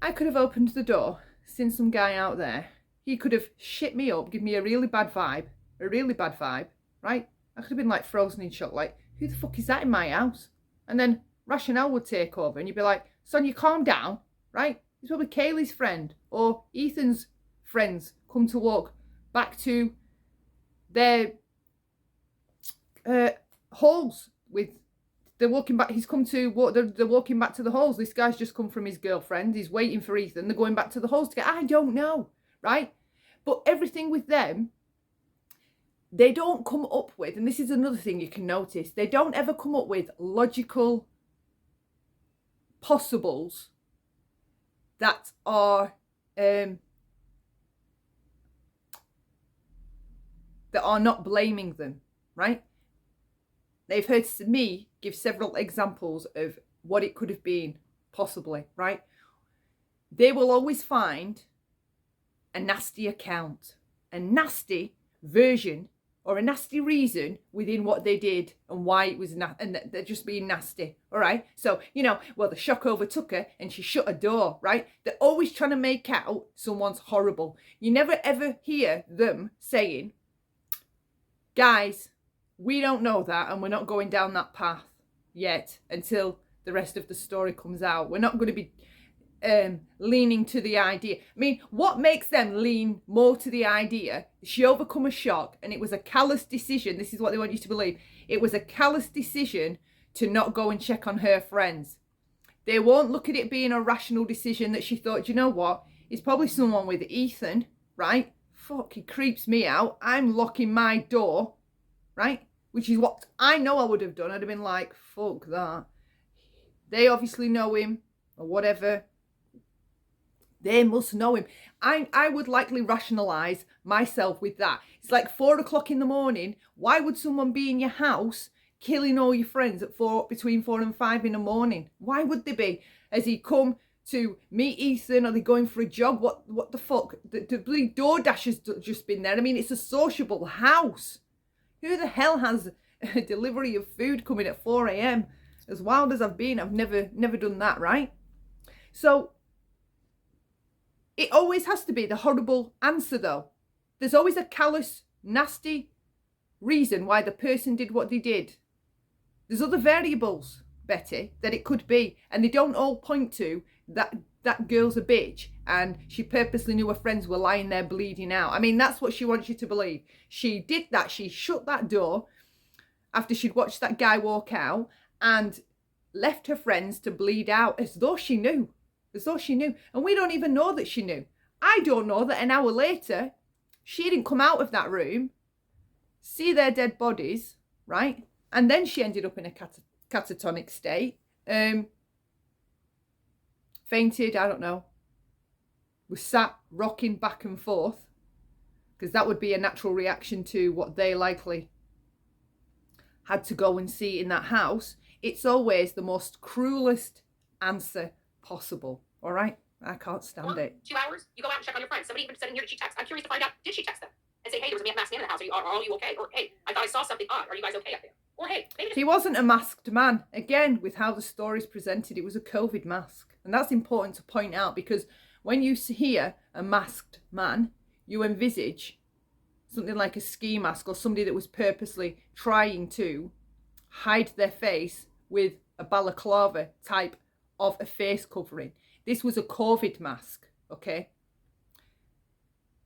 I could have opened the door, seen some guy out there. He could have shit me up, give me a really bad vibe, right? I could have been like frozen in shock, like, who the fuck is that in my house? And then rationale would take over and you'd be like, Sonia, calm down, right? It's probably Kaylee's friend or Ethan's friends come to walk back to their halls with, they're walking back, he's come to walk, they're walking back to the halls. This guy's just come from his girlfriend. He's waiting for Ethan. They're going back to the halls to get, I don't know, right? But everything with them, they don't come up with, and this is another thing you can notice, they don't ever come up with logical possibles that are not blaming them, right? They've heard me give several examples of what it could have been, possibly, right? They will always find a nasty account, a nasty version or a nasty reason within what they did and why it was and they're just being nasty, all right? So, well, the shock overtook her and she shut a door, right? They're always trying to make out someone's horrible. You never ever hear them saying, guys, we don't know that and we're not going down that path yet until the rest of the story comes out. We're not going to be leaning to the idea. I mean, what makes them lean more to the idea? She overcome a shock and it was a callous decision. This is what they want you to believe. It was a callous decision to not go and check on her friends. They won't look at it being a rational decision that she thought, you know what? It's probably someone with Ethan, right? Fuck, he creeps me out. I'm locking my door, right? Which is what I know I would have done. I'd have been like, fuck that. They obviously know him or whatever. They must know him. I would likely rationalise myself with that. It's like 4 o'clock in the morning. Why would someone be in your house killing all your friends at between 4 and 5 in the morning? Why would they be? Has he come to meet Ethan? Are they going for a jog? What the fuck? The bloody DoorDash has just been there. I mean, it's a sociable house. Who the hell has a delivery of food coming at 4 a.m? As wild as I've been, I've never done that, right? So it always has to be the horrible answer, though. There's always a callous, nasty reason why the person did what they did. There's other variables, Betty, that it could be, and they don't all point to that girl's a bitch and she purposely knew her friends were lying there bleeding out. I mean, that's what she wants you to believe. She did that. She shut that door after she'd watched that guy walk out and left her friends to bleed out as though she knew. And we don't even know that she knew. I don't know that an hour later, she didn't come out of that room, see their dead bodies, right? And then she ended up in a catatonic state. Fainted, I don't know. Was sat rocking back and forth. because that would be a natural reaction to what they likely had to go and see in that house. It's always the most cruelest answer possible. All right? I can't stand it. 2 hours, you go out and check on your friends. Somebody even said in here, did she text? I'm curious to find out, did she text them? And say, hey, there was a masked man in the house. Are all you okay? Or, hey, I thought I saw something odd. Are you guys okay up there? Or, hey, maybe he wasn't a masked man. Again, with how the story's presented, it was a COVID mask. And that's important to point out, because when you hear a masked man, you envisage something like a ski mask or somebody that was purposely trying to hide their face with a balaclava type of a face covering. This was a COVID mask, okay?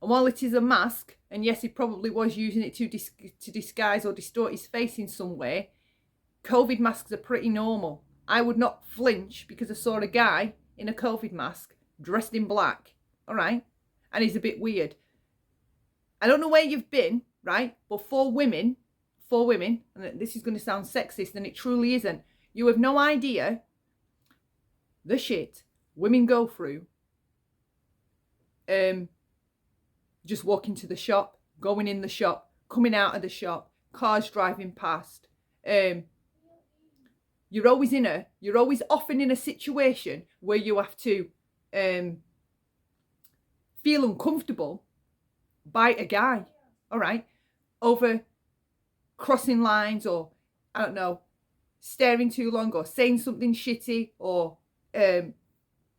And while it is a mask, and yes, he probably was using it to disguise or distort his face in some way, COVID masks are pretty normal. I would not flinch because I saw a guy in a COVID mask dressed in black, all right? And he's a bit weird. I don't know where you've been, right? But for women, and this is going to sound sexist, and it truly isn't, you have no idea the shit women go through just walking to the shop, going in the shop, coming out of the shop, cars driving past. You're always often in a situation where you have to feel uncomfortable by a guy, all right, over crossing lines, or I don't know, staring too long, or saying something shitty, or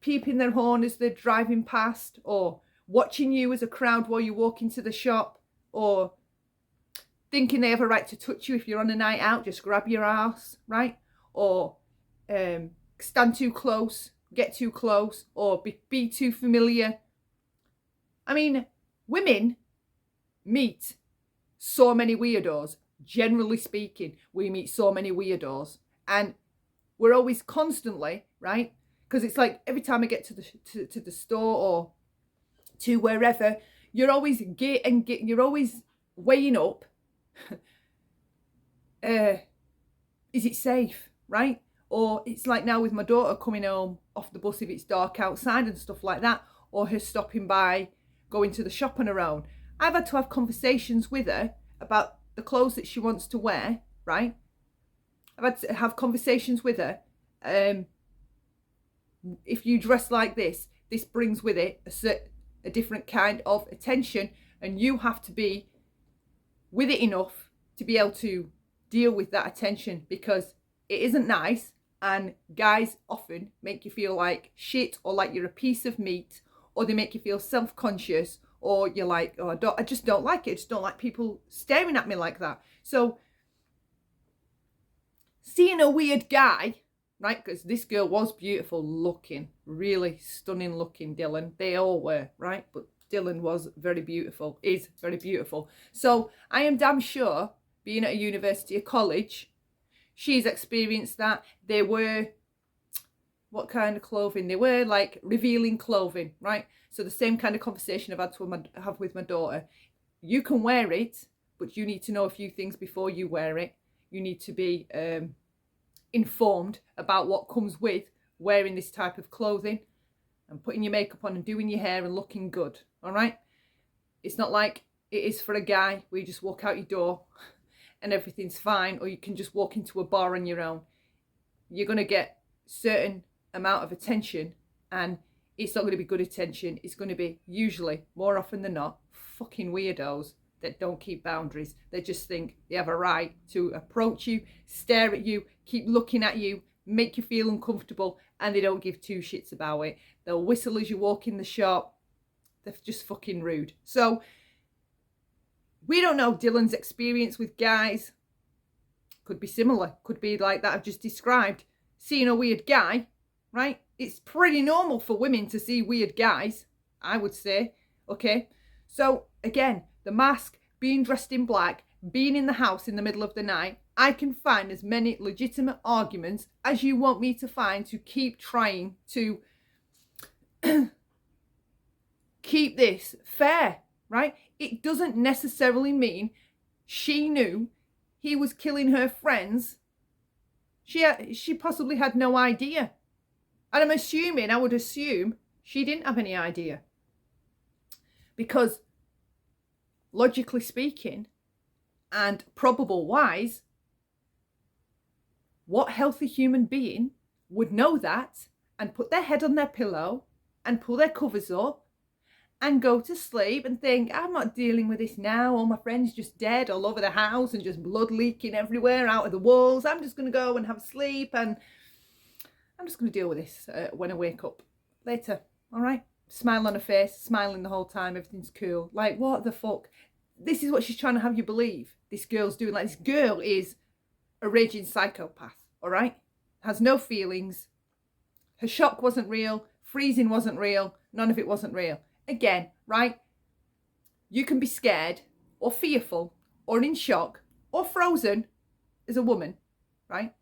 peeping their horn as they're driving past, or watching you as a crowd while you walk into the shop, or thinking they have a right to touch you if you're on a night out, just grab your ass, right? Or stand too close, get too close, or be too familiar. I mean, women meet so many weirdos. Generally speaking, we meet so many weirdos, and we're always constantly, right? Because it's like every time I get to the store or to wherever, you're always you're always weighing up. Is it safe, right? Or it's like now with my daughter coming home off the bus if it's dark outside and stuff like that, or her stopping by, going to the shop on her own. I've had to have conversations with her about the clothes that she wants to wear, right? I've had to have conversations with her. If you dress like this brings with it a different kind of attention, and you have to be with it enough to be able to deal with that attention, because it isn't nice, and guys often make you feel like shit, or like you're a piece of meat, or they make you feel self-conscious, or you're like, oh, I just don't like it. I just don't like people staring at me like that. So seeing a weird guy, right, because this girl was beautiful looking, really stunning looking, Dylan. They all were, right? But Dylan was very beautiful, is very beautiful. So I am damn sure, being at a university or college, she's experienced that. They were, what kind of clothing? They were like revealing clothing, right? So the same kind of conversation I've had to have with my daughter. You can wear it, but you need to know a few things before you wear it. You need to be informed about what comes with wearing this type of clothing, and putting your makeup on and doing your hair and looking good, all right? It's not like it is for a guy where you just walk out your door and everything's fine, or you can just walk into a bar on your own. You're going to get certain amount of attention, and it's not going to be good attention. It's going to be, usually, more often than not, fucking weirdos that don't keep boundaries. They just think they have a right to approach you, stare at you, keep looking at you, make you feel uncomfortable, and they don't give two shits about it. They'll whistle as you walk in the shop. They're just fucking rude. So we don't know Dylan's experience with guys. Could be similar. Could be like that I've just described. Seeing a weird guy, right? It's pretty normal for women to see weird guys, I would say. Okay? So, again, the mask, being dressed in black, being in the house in the middle of the night, I can find as many legitimate arguments as you want me to find to keep trying to keep this fair, right? It doesn't necessarily mean she knew he was killing her friends. She possibly had no idea. And I would assume she didn't have any idea. Because logically speaking, and probable wise, what healthy human being would know that and put their head on their pillow and pull their covers up and go to sleep and think, I'm not dealing with this now. All my friends just dead all over the house and just blood leaking everywhere out of the walls. I'm just going to go and have a sleep and I'm just going to deal with this when I wake up later. All right? Smile on her face, smiling the whole time. Everything's cool. Like, what the fuck? This is what she's trying to have you believe. This girl's doing. Like, this girl is a raging psychopath. All right? Has no feelings. Her shock wasn't real. Freezing wasn't real. None of it wasn't real. Again, right? You can be scared or fearful or in shock or frozen as a woman, right?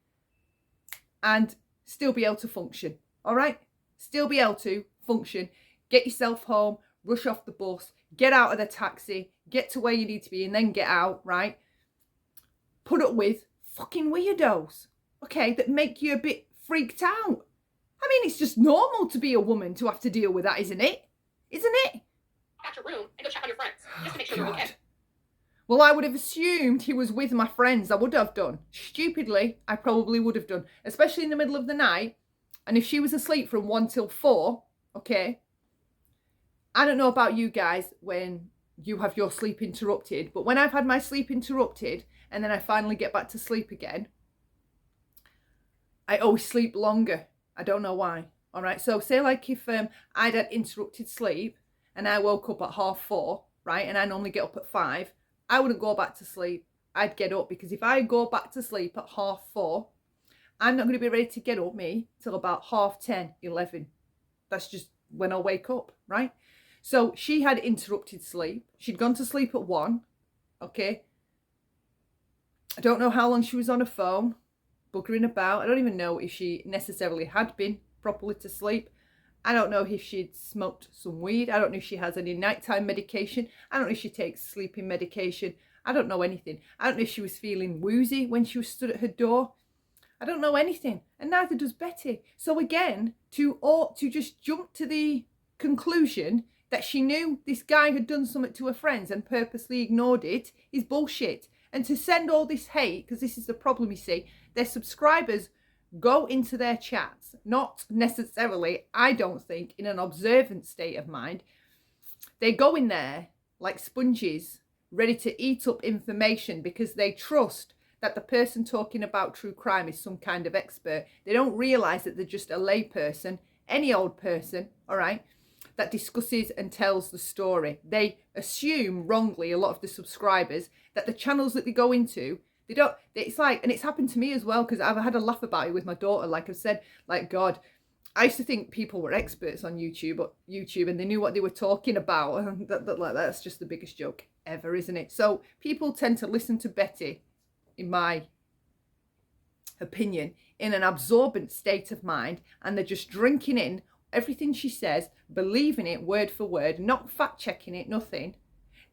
And still be able to function, all right? Still be able to function. Get yourself home, rush off the bus, get out of the taxi, get to where you need to be and then get out, right? Put up with fucking weirdos, okay, that make you a bit freaked out. I mean, it's just normal to be a woman to have to deal with that, isn't it? Isn't it? At your room and go check on your friends just to make sure they're okay. Well, I would have assumed he was with my friends. I would have done. Stupidly, I probably would have done. Especially in the middle of the night. And if she was asleep from 1 till 4, okay. I don't know about you guys when you have your sleep interrupted. But when I've had my sleep interrupted and then I finally get back to sleep again, I always sleep longer. I don't know why. All right, so say like if I'd had interrupted sleep and I woke up at 4:30, right, and I normally get up at 5, I wouldn't go back to sleep. I'd get up because if I go back to sleep at 4:30, I'm not going to be ready to get up, me, till about 10:30, 11. That's just when I'll wake up, right? So she had interrupted sleep. She'd gone to sleep at 1, okay? I don't know how long she was on her phone, buggering about. I don't even know if she necessarily had been properly to sleep. I don't know if she'd smoked some weed. I don't know if she has any nighttime medication. I don't know if she takes sleeping medication. I don't know anything. I don't know if she was feeling woozy when she was stood at her door. I don't know anything, and neither does Betty. So again, to just jump to the conclusion that she knew this guy had done something to her friends and purposely ignored it is bullshit. And to send all this hate, because this is the problem, you see, their subscribers go into their chats, not necessarily, I don't think, in an observant state of mind. They go in there like sponges, ready to eat up information because they trust that the person talking about true crime is some kind of expert. They don't realise that they're just a lay person, any old person, all right, that discusses and tells the story. They assume wrongly, a lot of the subscribers, that the channels that they go into, they don't, it's like, and it's happened to me as well, because I've had a laugh about it with my daughter. Like I've said, like, God, I used to think people were experts on YouTube and they knew what they were talking about. And that's just the biggest joke ever, isn't it? So people tend to listen to Betty, in my opinion, in an absorbent state of mind, and they're just drinking in everything she says, believing it word for word, not fact checking it, nothing.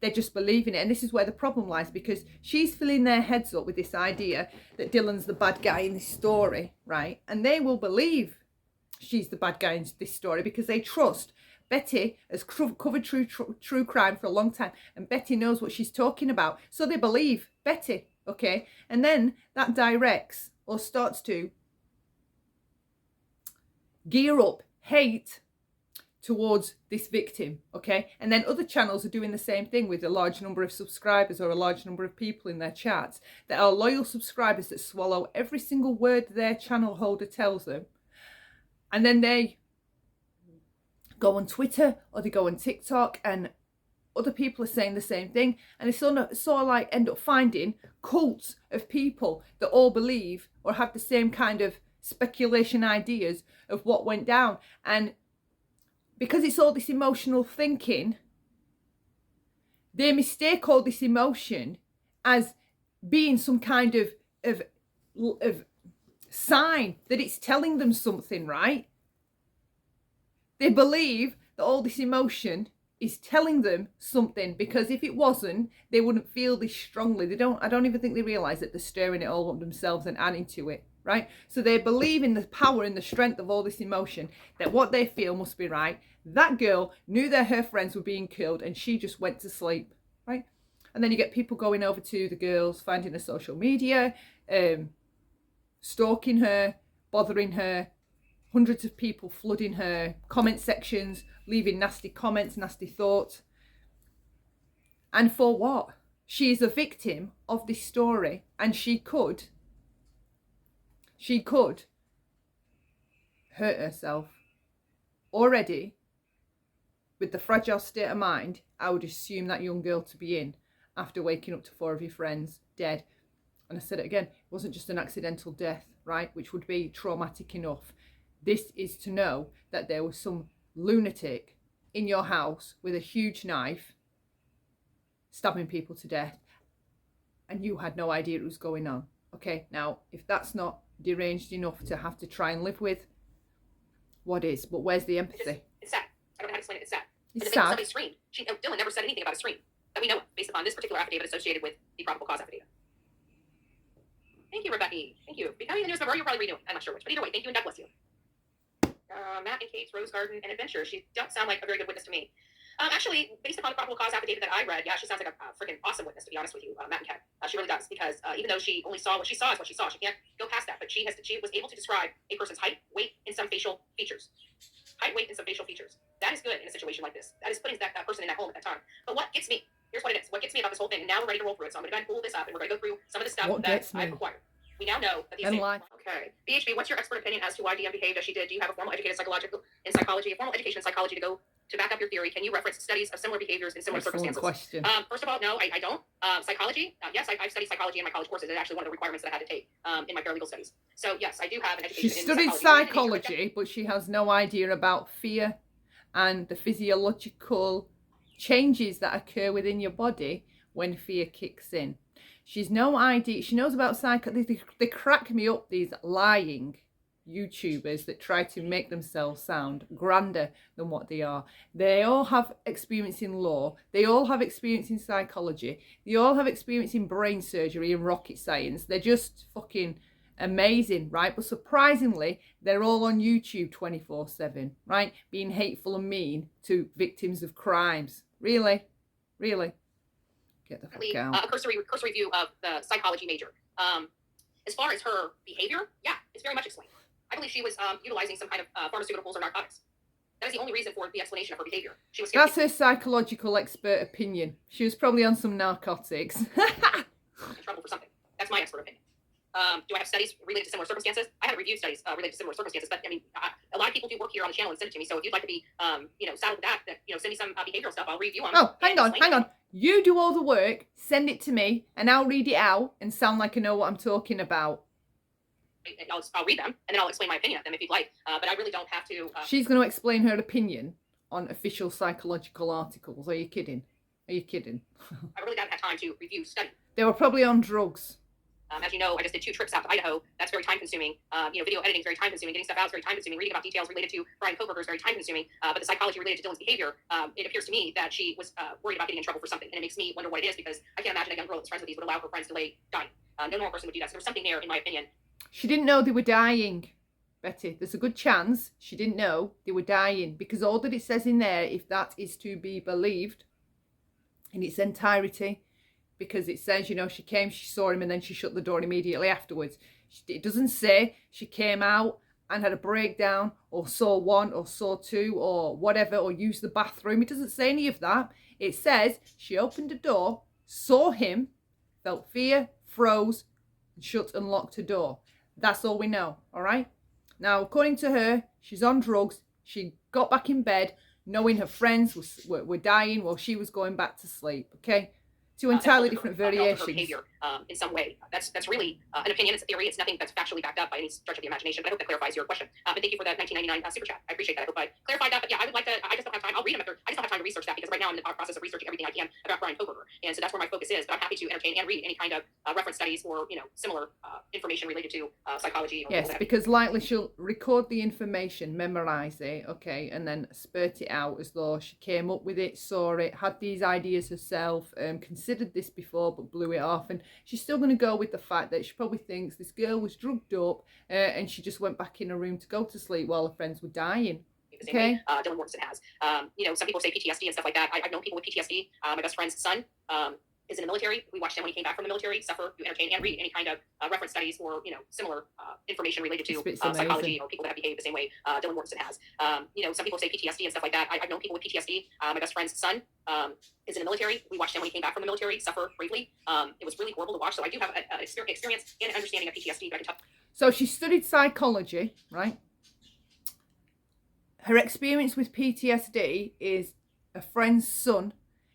They're just believing it. And this is where the problem lies, because she's filling their heads up with this idea that Dylan's the bad guy in this story, right? And they will believe she's the bad guy in this story because they trust. Betty has covered true crime for a long time, and Betty knows what she's talking about. So they believe Betty, okay? And then that directs or starts to gear up hate towards this victim, okay? And then other channels are doing the same thing with a large number of subscribers or a large number of people in their chats that are loyal subscribers that swallow every single word their channel holder tells them. And then they go on Twitter or they go on TikTok and other people are saying the same thing. And they sort of like end up finding cults of people that all believe or have the same kind of speculation ideas of what went down. And because it's all this emotional thinking, they mistake all this emotion as being some kind of sign that it's telling them something, right? They believe that all this emotion is telling them something, because if it wasn't, they wouldn't feel this strongly. I don't even think they realise that they're stirring it all up themselves and adding to it, right? So they believe in the power and the strength of all this emotion, that what they feel must be right. That girl knew that her friends were being killed and she just went to sleep, right? And then you get people going over to the girls, finding her social media, stalking her, bothering her, hundreds of people flooding her comment sections, leaving nasty comments, nasty thoughts. And for what? She is a victim of this story, and she could hurt herself. Already, with the fragile state of mind I would assume that young girl to be in after waking up to 4 of your friends dead. And I said it again, it wasn't just an accidental death, right? Which would be traumatic enough. This is to know that there was some lunatic in your house with a huge knife stabbing people to death, and you had no idea it was going on. Okay, now, if that's not deranged enough to have to try and live with, what is? But where's the empathy? It's sad. I don't know how to explain it. It's sad. It's sad. Somebody screamed. Dylan never said anything about a scream that we know of, based upon this particular affidavit associated with the probable cause affidavit. Thank you, Rebecca. Thank you. Becoming the news member, you're probably redoing. I'm not sure which, but either way, thank you and God bless you. Matt and Kate's Rose Garden and Adventure. She don't sound like a very good witness to me. Actually, based upon the probable cause affidavit that I read, yeah, she sounds like a freaking awesome witness, to be honest with you, Matt and Kat. She really does, because even though she only saw what she saw is what she saw. She can't go past that, but she was able to describe a person's height, weight, and some facial features. Height, weight, and some facial features. That is good in a situation like this. That is putting that person in that home at that time. But what gets me, here's what it is. What gets me about this whole thing, and now we're ready to roll through it, so I'm going to go and pull this up, and we're going to go through some of the stuff that I've acquired. We now know that these things. Okay. BHB, what's your expert opinion as to why DM behaved as she did? Do you have a formal education in psychology to back up your theory? Can you reference studies of similar behaviors in similar circumstances? Question. First of all, no, I don't. Psychology, yes, I've studied psychology in my college courses. It's actually one of the requirements that I had to take in my paralegal studies. So yes, I do have an education She studied psychology, but she has no idea about fear and the physiological changes that occur within your body when fear kicks in. She's no idea. She knows about psychology. They crack me up, these lying YouTubers that try to make themselves sound grander than what they are. They all have experience in law. They all have experience in psychology. They all have experience in brain surgery and rocket science. They're just fucking amazing, right? But surprisingly, they're all on YouTube 24/7, right? Being hateful and mean to victims of crimes. Really? Really? Get the fuck out. A cursory review of the psychology major. As far as her behavior, yeah, it's very much explained. I believe she was utilizing some kind of pharmaceuticals or narcotics. That is the only reason for the explanation of her behavior. She was. That's her psychological expert opinion. She was probably on some narcotics. In trouble for something. That's my expert opinion. Do I have studies related to similar circumstances? I haven't reviewed studies related to similar circumstances, but I mean, a lot of people do work here on the channel and send it to me. So if you'd like to be, saddled with that, send me some behavioral stuff. I'll review them. Oh, hang on. You do all the work, send it to me, and I'll read it out and sound like I know what I'm talking about. I'll read them, and then I'll explain my opinion of them if you'd like. But I really don't have to. She's going to explain her opinion on official psychological articles. Are you kidding? I really don't have time to review study. They were probably on drugs. As you know, I just did 2 trips out to Idaho. That's very time consuming. Video editing is very time consuming. Getting stuff out is very time consuming. Reading about details related to Brian Koberger is very time consuming. But the psychology related to Dylan's behavior, it appears to me that she was worried about getting in trouble for something. And it makes me wonder what it is, because I can't imagine a young girl that's friends with these would allow her friends to delay dying. No normal person would do that. So there's something there, in my opinion. She didn't know they were dying, Betty. There's a good chance she didn't know they were dying, because all that it says in there, if that is to be believed in its entirety, because it says, she came, she saw him, and then she shut the door immediately afterwards. It doesn't say she came out and had a breakdown, or saw one, or saw two, or whatever, or used the bathroom. It doesn't say any of that. It says she opened the door, saw him, felt fear, froze, and shut and locked her door. That's all we know, all right? Now, according to her, she's on drugs. She got back in bed knowing her friends were dying while she was going back to sleep, okay? 2 entirely different variations. Behavior, in some way. That's really an opinion. It's a theory. It's nothing that's factually backed up by any stretch of the imagination. But I hope that clarifies your question. And thank you for that 1999 super chat. I appreciate that. I hope I clarified that. But yeah, I would like to. I just don't have time. I'll read them. I just don't have time to research that, because right now I'm in the process of researching everything I can about Brian Koberger, and so that's where my focus is. But I'm happy to entertain and read any kind of reference studies or similar information related to psychology. Or yes, because likely she'll record the information, memorize it, okay, and then spurt it out as though she came up with it, saw it, had these ideas herself, considered this before but blew it off. And she's still going to go with the fact that she probably thinks this girl was drugged up and she just went back in her room to go to sleep while her friends were dying. Okay. Dylan Mortensen has. Some people say PTSD and stuff like that. I've known people with PTSD. My best friend's son is in the military. We watched him when he came back from the military suffer, do entertain, and read any kind of reference studies or similar information related to psychology or people that have behaved the same way Dylan Mortensen has. Some people say PTSD and stuff like that. I've known people with PTSD. My best friend's son is in the military. We watched him when he came back from the military suffer bravely. It was really horrible to watch. So I do have an experience and understanding of PTSD. But I can tell. So she studied psychology, right? Her experience with PTSD is a friend's son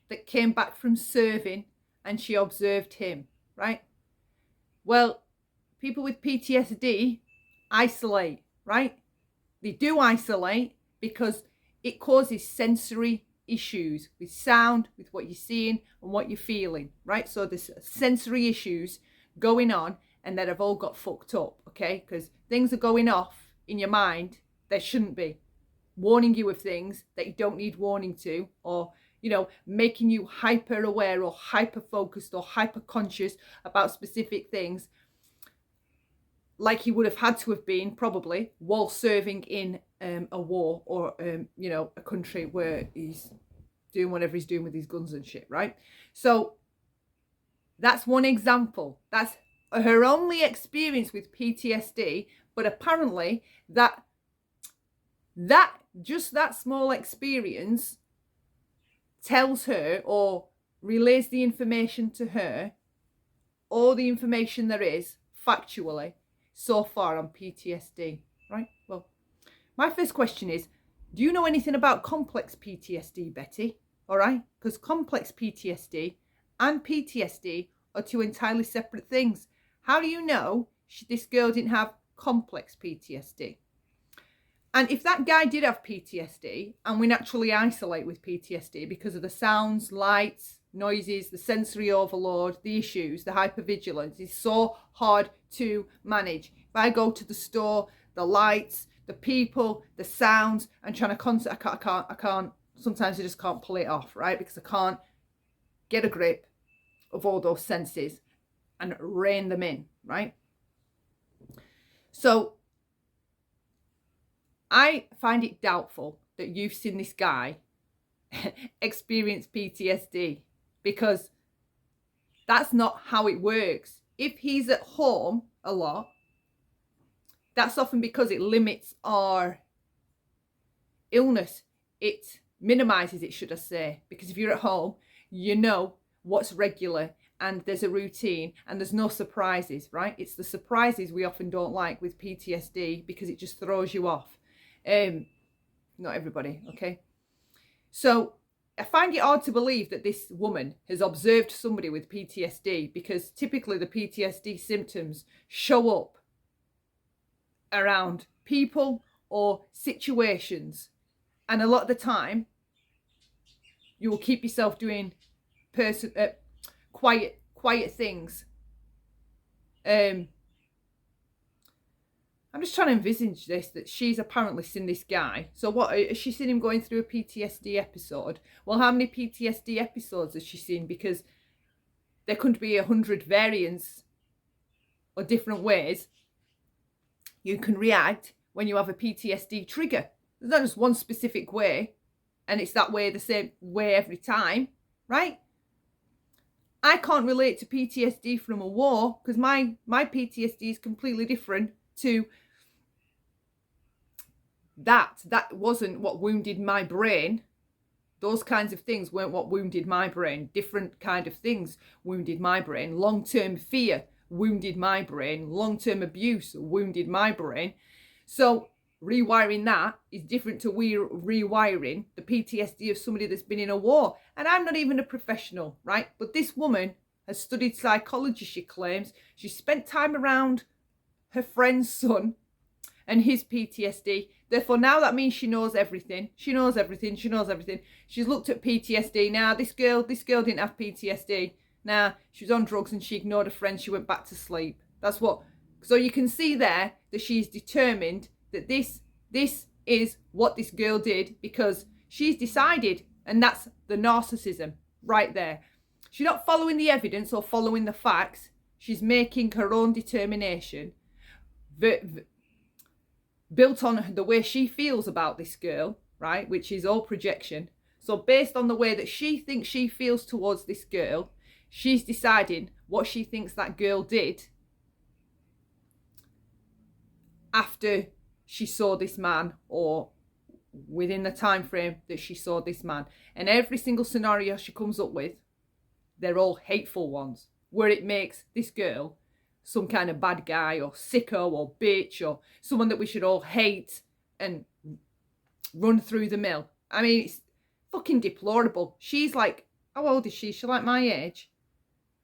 that came back from serving and she observed him, right? Well, people with PTSD isolate, right? They do isolate because it causes sensory issues with sound, with what you're seeing and what you're feeling, right? So there's sensory issues going on and that have all got fucked up, okay? Because things are going off in your mind that shouldn't be. Warning you of things that you don't need warning to, or making you hyper aware or hyper focused or hyper conscious about specific things, like he would have had to have been probably while serving in a war or a country where he's doing whatever he's doing with his guns and shit, right? So that's one example. That's her only experience with PTSD, but apparently that small experience tells her or relays the information to her, all the information there is factually so far on PTSD, right? Well, my first question is, do you know anything about complex PTSD, Betty? All right, because complex PTSD and PTSD are two entirely separate things. How do you know this girl didn't have complex PTSD? And if that guy did have PTSD, and we naturally isolate with PTSD because of the sounds, lights, noises, the sensory overload, the issues, the hypervigilance is so hard to manage. If I go to the store, the lights, the people, the sounds, I'm trying to I can't, sometimes I just can't pull it off, right? Because I can't get a grip of all those senses and rein them in, right? So I find it doubtful that you've seen this guy experience PTSD, because that's not how it works. If he's at home a lot, that's often because it limits our illness. It minimizes it, should I say, because if you're at home, you know what's regular and there's a routine and there's no surprises, right? It's the surprises we often don't like with PTSD because it just throws you off. Not everybody, okay? So I find it hard to believe that this woman has observed somebody with PTSD, because typically the PTSD symptoms show up around people or situations, and a lot of the time you will keep yourself doing quiet things. I'm just trying to envisage this, that she's apparently seen this guy. So what, has she seen him going through a PTSD episode? Well, how many PTSD episodes has she seen? Because there could be 100 variants or different ways you can react when you have a PTSD trigger. There's not just one specific way, and it's that way, the same way every time, right? I can't relate to PTSD from a war because my PTSD is completely different to that. That wasn't what wounded my brain. Those kinds of things weren't what wounded my brain. Different kind of things wounded my brain. Long-term fear wounded my brain. Long-term abuse wounded my brain. So rewiring that is different to rewiring the PTSD of somebody that's been in a war. And I'm not even a professional, right? But this woman has studied psychology, she claims. She spent time around her friend's son and his PTSD. Therefore, now that means she knows everything. She knows everything. She's looked at PTSD. Now, this girl didn't have PTSD. Now, she was on drugs and she ignored her friend. She went back to sleep. That's what. So you can see there that she's determined that this is what this girl did, because she's decided, and that's the narcissism right there. She's not following the evidence or following the facts. She's making her own determination built on the way she feels about this girl, right? Which is all projection. So based on the way that she thinks she feels towards this girl, She's deciding what she thinks that girl did after she saw this man, or within the time frame that she saw this man. And every single scenario she comes up with, they're all hateful ones, where it makes this girl some kind of bad guy or sicko or bitch or someone that we should all hate and run through the mill. I mean, it's fucking deplorable. She's like, how old is she? She's like my age.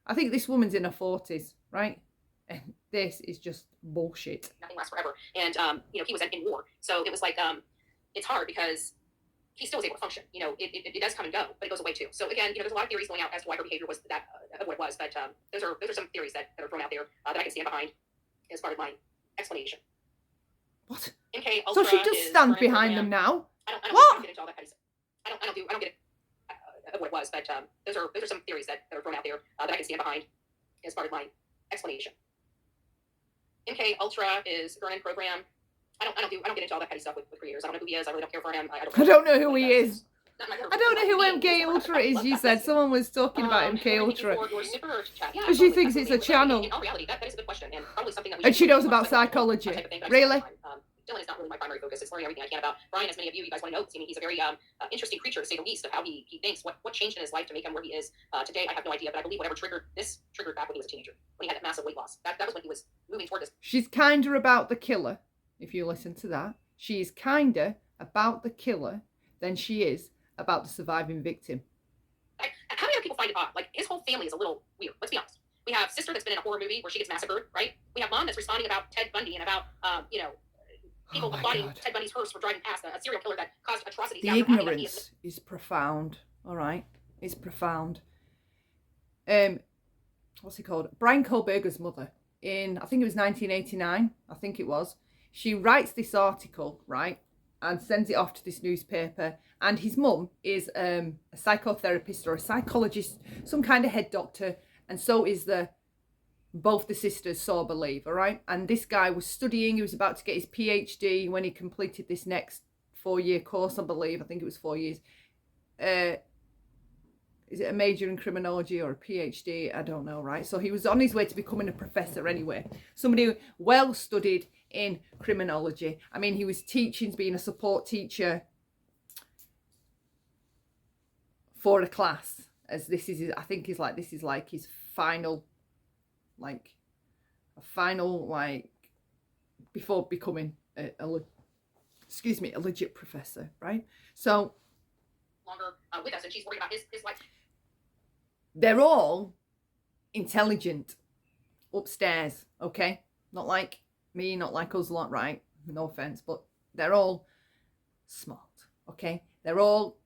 I think this woman's in her 40s, right? And this is just bullshit. Nothing lasts forever. And, he was in war. So it was like, it's hard because he still was able to function. It does come and go, but it goes away too. So again, there's a lot of theories going out as to why her behavior was that, what it was. But those are some theories that are thrown out there that I can stand behind as part of my explanation. What? MK So Ultra she does stand behind them now? I don't What? get into all that petty stuff. I don't get what it was, but those are some theories that are thrown out there that I can stand behind as part of my explanation. MK Ultra is a burn-in program. I don't get into all that petty stuff with creators. I don't know who he is. I really don't care for him. I don't know who he is. I don't know who MK Ultra is. You said someone was talking about MK Ultra. Because she thinks it's a channel. In all reality, that is a good question, and probably something that we And she knows about psychology. Really? Dylan is not really my primary focus. It's learning everything I can about Brian. As many of you guys want to know, he's a very interesting creature, to say the least, of how he thinks, what changed in his life to make him where he is today. I have no idea, but I believe whatever triggered back when he was a teenager, when he had that massive weight loss. That was when he was moving toward this. She's kinder about the killer, if you listen to that. She is kinder about the killer than she is about the surviving victim. And how many other people find it odd? Like, his whole family is a little weird. Let's be honest. We have sister that's been in a horror movie where she gets massacred, right? We have mom that's responding about Ted Bundy and about, people applauding Ted Bundy's hearse for driving past a serial killer that caused atrocities. The ignorance is profound, all right? It's profound. What's he called? Brian Kohlberger's mother, in, I think it was 1989, I think it was, she writes this article, right, and sends it off to this newspaper, and his mum is a psychotherapist or a psychologist, some kind of head doctor, and so is both the sisters, so I believe, all right? And this guy was studying, he was about to get his PhD when he completed this next 4-year course, I believe. I think it was 4 years. Is it a major in criminology or a PhD? I don't know, right? So he was on his way to becoming a professor anyway. Somebody well studied in criminology. I mean, he was teaching, being a support teacher for a class, as this is, I think this is like his final, before becoming a legit professor, right? So longer with us, and she's worried about his life. They're all intelligent upstairs, okay? Not like me, not like us lot, right? No offense, but they're all smart, okay? They're all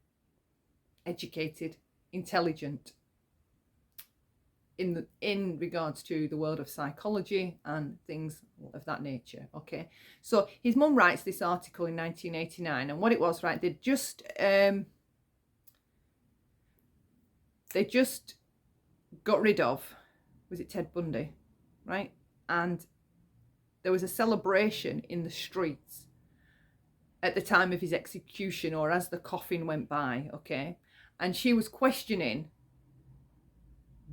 educated, intelligent in regards to the world of psychology and things of that nature, okay? So his mum writes this article in 1989, and what it was, right, they just got rid of, was it Ted Bundy, right? And there was a celebration in the streets at the time of his execution, or as the coffin went by, okay? And she was questioning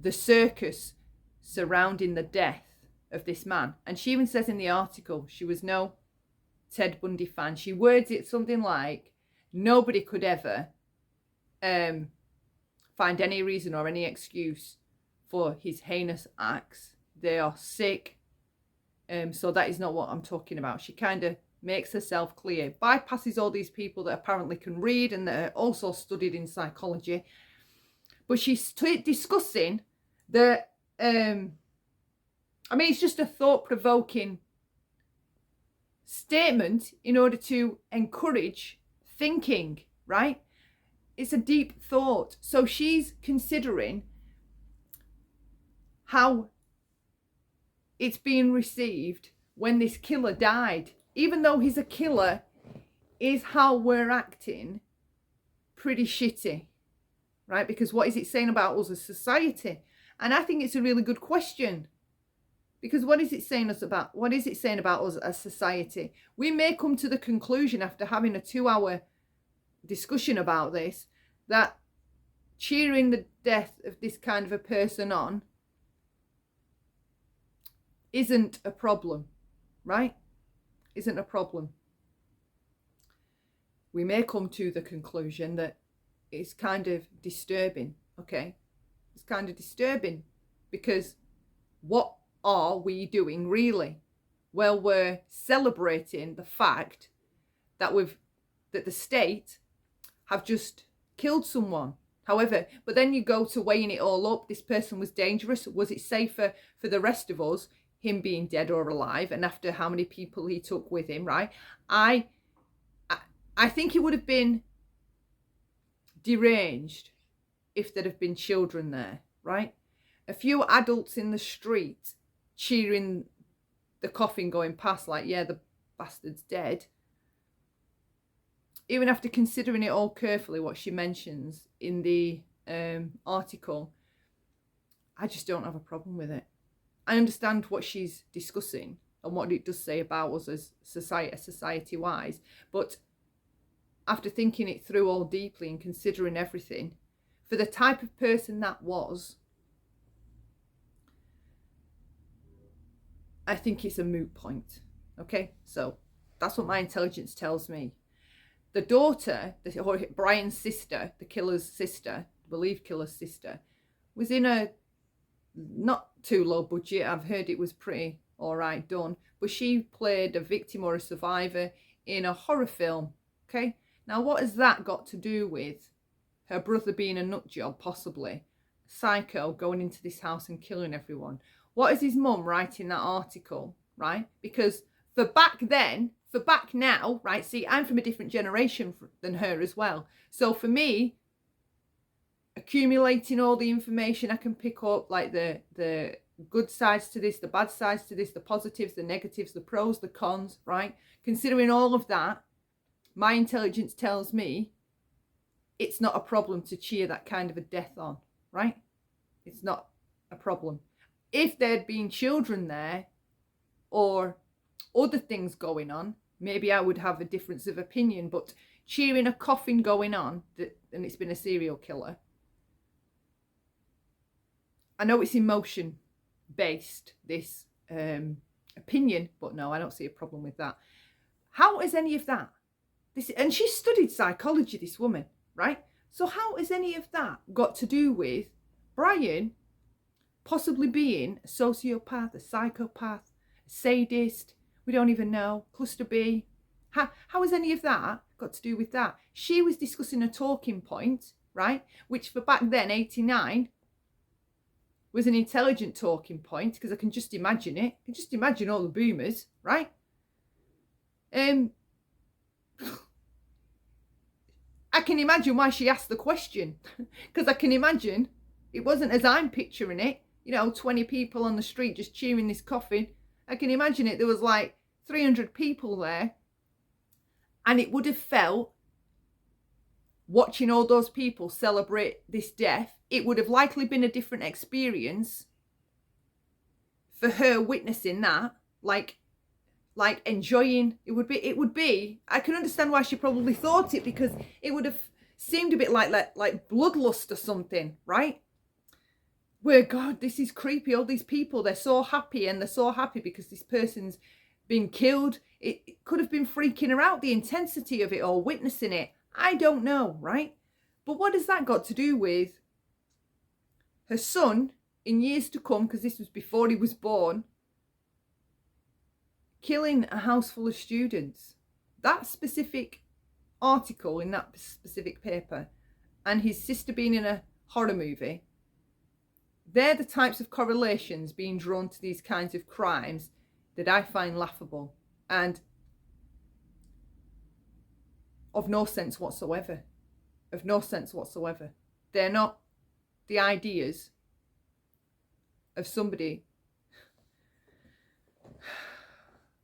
the circus surrounding the death of this man. And she even says in the article she was no Ted Bundy fan. She words it something like, nobody could ever find any reason or any excuse for his heinous acts. They are sick. So that is not what I'm talking about. She kind of makes herself clear, bypasses all these people that apparently can read and that are also studied in psychology. But she's discussing the, it's just a thought-provoking statement in order to encourage thinking, right? It's a deep thought. So she's considering how it's being received when this killer died. Even though he's a killer, is how we're acting pretty shitty, right? Because what is it saying about us as society? And I think it's a really good question. Because what is it saying about us as society? We may come to the conclusion after having a 2-hour discussion about this that cheering the death of this kind of a person on isn't a problem, right? Isn't a problem. We may come to the conclusion that it's kind of disturbing, okay? It's kind of disturbing because what are we doing really? Well, we're celebrating the fact that the state have just killed someone. However, but then you go to weighing it all up. This person was dangerous. Was it safer for the rest of us, him being dead or alive, and after how many people he took with him, right? I think it would have been deranged if there'd have been children there, right? A few adults in the street cheering the coffin going past like, yeah, the bastard's dead. Even after considering it all carefully, what she mentions in the article, I just don't have a problem with it. I understand what she's discussing and what it does say about us as society-wise, but after thinking it through all deeply and considering everything, for the type of person that was, I think it's a moot point. Okay, so that's what my intelligence tells me. The daughter, Brian's sister, the killer's sister, believed killer's sister, was in a not too low budget. I've heard it was pretty all right done, but she played a victim or a survivor in a horror film. Okay, now what has that got to do with her brother being a nut job, possibly psycho, going into this house and killing everyone? What is his mum writing that article, right? Because for back then, for back now, right? See, I'm from a different generation than her as well. So for me, accumulating all the information I can pick up, like the good sides to this, the bad sides to this, the positives, the negatives, the pros, the cons, right? Considering all of that, my intelligence tells me it's not a problem to cheer that kind of a death on, right? It's not a problem. If there'd been children there or other things going on, maybe I would have a difference of opinion, but cheering a coffin going on, and it's been a serial killer, I know it's emotion based, this opinion, but no, I don't see a problem with that. How is any of that? And she studied psychology, this woman, right? So how has any of that got to do with Brian possibly being a sociopath, a psychopath, a sadist? We don't even know. Cluster B. How has any of that got to do with that? She was discussing a talking point, right? Which for back then, 89, was an intelligent talking point, because I can just imagine it. I can just imagine all the boomers, right? I can imagine why she asked the question, because I can imagine it wasn't as I'm picturing it, 20 people on the street just cheering this coffin. I can imagine it. There was like 300 people there, and it would have felt, watching all those people celebrate this death, it would have likely been a different experience for her witnessing that, like enjoying. It would be, I can understand why she probably thought it, because it would have seemed a bit like bloodlust or something, right? Where, God, this is creepy. All these people, they're so happy, and they're so happy because this person's been killed. It could have been freaking her out, the intensity of it all, witnessing it. I don't know, right? But what has that got to do with her son in years to come, because this was before he was born, killing a house full of students? That specific article in that specific paper, and his sister being in a horror movie, they're the types of correlations being drawn to these kinds of crimes that I find laughable and of no sense whatsoever. Of no sense whatsoever. They're not the ideas of somebody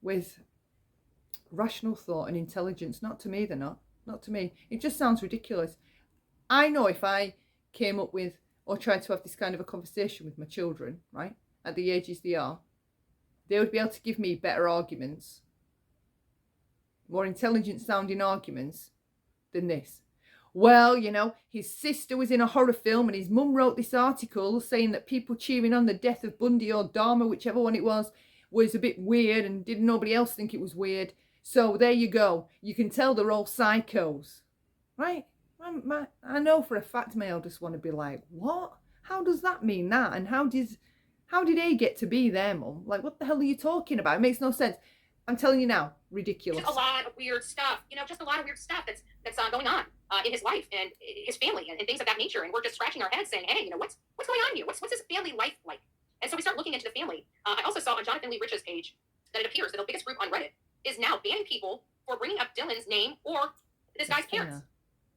with rational thought and intelligence. Not to me, they're not. Not to me. It just sounds ridiculous. I know if I came up with or tried to have this kind of a conversation with my children, right, at the ages they are, they would be able to give me better arguments, more intelligent sounding arguments than this. well, you know, his sister was in a horror film and his mum wrote this article saying that people cheering on the death of Bundy or Dahmer, whichever one it was a bit weird, and didn't nobody else think it was weird. So there you go. You can tell they're all psychos, right? I know for a fact my eldest want to be like, what? How does that mean that? And how did they get to be there, Mum? Like, what the hell are you talking about? It makes no sense. I'm telling you now, ridiculous. Just a lot of weird stuff, you know, just a lot of weird stuff that's going on in his life and his family and things of that nature. And we're just scratching our heads saying, hey, you know, what's going on here? What's his family life like? And so we start looking into the family. I also saw on Jonathan Lee Rich's page that it appears that the biggest group on Reddit is now banning people for bringing up Dylan's name or this guy's parents.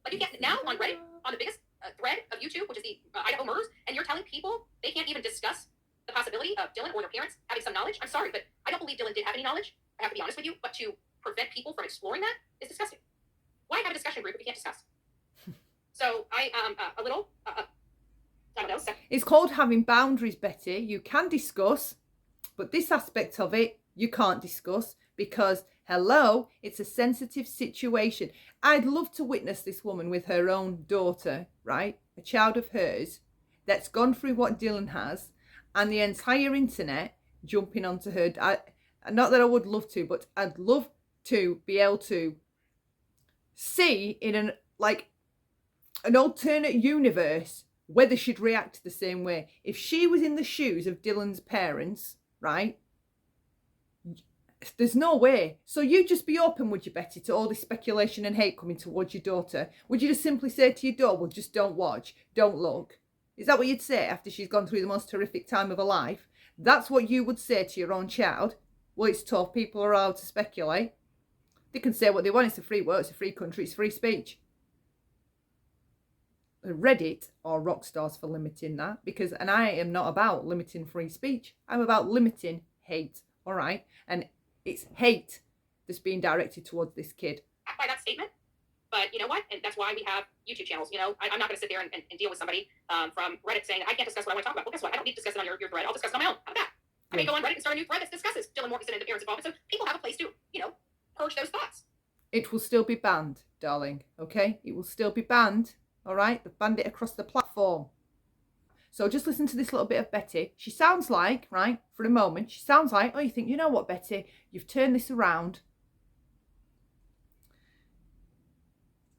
Like, you can't now on Reddit, on the biggest thread of YouTube, which is the Idaho murders, and you're telling people they can't even discuss the possibility of Dylan or their parents having some knowledge. I'm sorry, but I don't believe Dylan did have any knowledge. I have to be honest with you, but to prevent people from exploring that is disgusting. Why have a discussion group if you can't discuss? So I am a little, I don't know. It's called having boundaries, Betty. You can discuss, but this aspect of it, you can't discuss because, hello, it's a sensitive situation. I'd love to witness this woman with her own daughter, right? A child of hers that's gone through what Dylan has, and the entire internet jumping onto her. Not that I would love to, but I'd love to be able to see in an alternate universe whether she'd react the same way. If she was in the shoes of Dylan's parents, right? There's no way. So you'd just be open, would you, Betty, to all this speculation and hate coming towards your daughter? Would you just simply say to your daughter, well, just don't watch, don't look? Is that what you'd say after she's gone through the most horrific time of her life? That's what you would say to your own child? Well, it's tough. People are allowed to speculate. They can say what they want. It's a free world. It's a free country. It's free speech. Reddit are rock stars for limiting that and I am not about limiting free speech. I'm about limiting hate. All right. And it's hate that's being directed towards this kid. By that statement. But you know what? And that's why we have YouTube channels. You know, I'm not going to sit there and deal with somebody from Reddit saying, I can't discuss what I want to talk about. Well, guess what? I don't need to discuss it on your thread. I'll discuss it on my own. How about that? I may go on Reddit and start a new thread that discusses Dylan Morganson and the parents involved. So people have a place to, you know, purge those thoughts. It will still be banned, darling. Okay? It will still be banned. All right? They've banned it across the platform. So just listen to this little bit of Betty. She sounds like, right, for a moment, she sounds like, oh, you think, you know what, Betty? You've turned this around.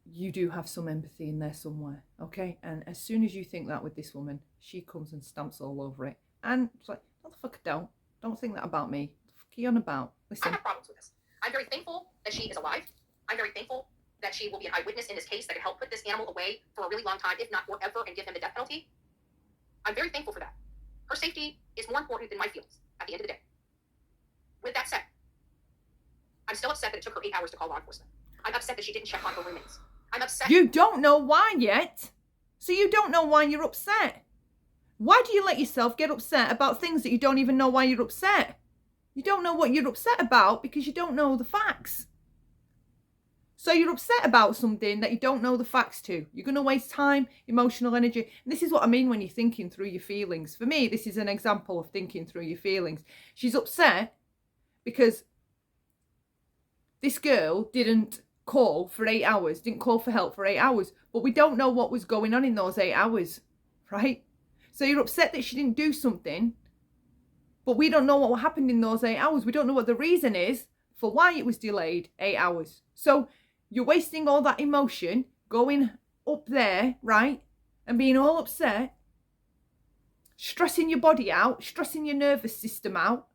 You do have some empathy in there somewhere, okay? And as soon as you think that with this woman, she comes and stamps all over it. And it's like, what the fuck, don't think that about me. What the fuck are you on about? Listen. I have problems with this. I'm very thankful that she is alive. I'm very thankful that she will be an eyewitness in this case that can help put this animal away for a really long time, if not forever, and give him the death penalty. I'm very thankful for that. Her safety is more important than my feelings at the end of the day. With that said, I'm still upset that it took her 8 hours to call law enforcement. I'm upset that she didn't check on her roommates. I'm upset. You don't know why yet. So you don't know why you're upset. Why do you let yourself get upset about things that you don't even know why you're upset? You don't know what you're upset about because you don't know the facts. So you're upset about something that you don't know the facts to. You're going to waste time, emotional energy. And this is what I mean when you're thinking through your feelings. For me, this is an example of thinking through your feelings. She's upset because this girl didn't call for 8 hours, didn't call for help for 8 hours. But we don't know what was going on in those 8 hours, right? So you're upset that she didn't do something, but we don't know what happened in those 8 hours. We don't know what the reason is for why it was delayed 8 hours. So you're wasting all that emotion going up there, right? And being all upset, stressing your body out, stressing your nervous system out.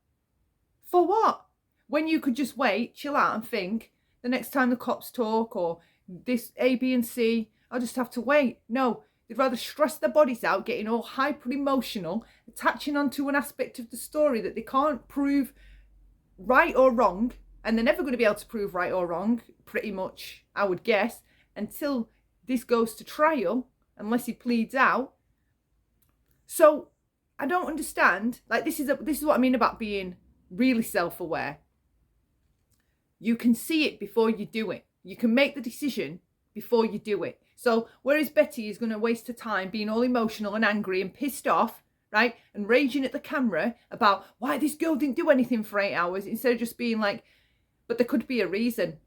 For what? When you could just wait, chill out and think, the next time the cops talk or this A, B and C, I'll just have to wait. No, they'd rather stress their bodies out, getting all hyper emotional, attaching onto an aspect of the story that they can't prove right or wrong. And they're never going to be able to prove right or wrong, pretty much, I would guess, until this goes to trial, unless he pleads out. So I don't understand. Like, this is what I mean about being really self-aware. You can see it before you do it. You can make the decision before you do it. So whereas Betty is going to waste her time being all emotional and angry and pissed off, right, and raging at the camera about why this girl didn't do anything for 8 hours, instead of just being like, but there could be a reason.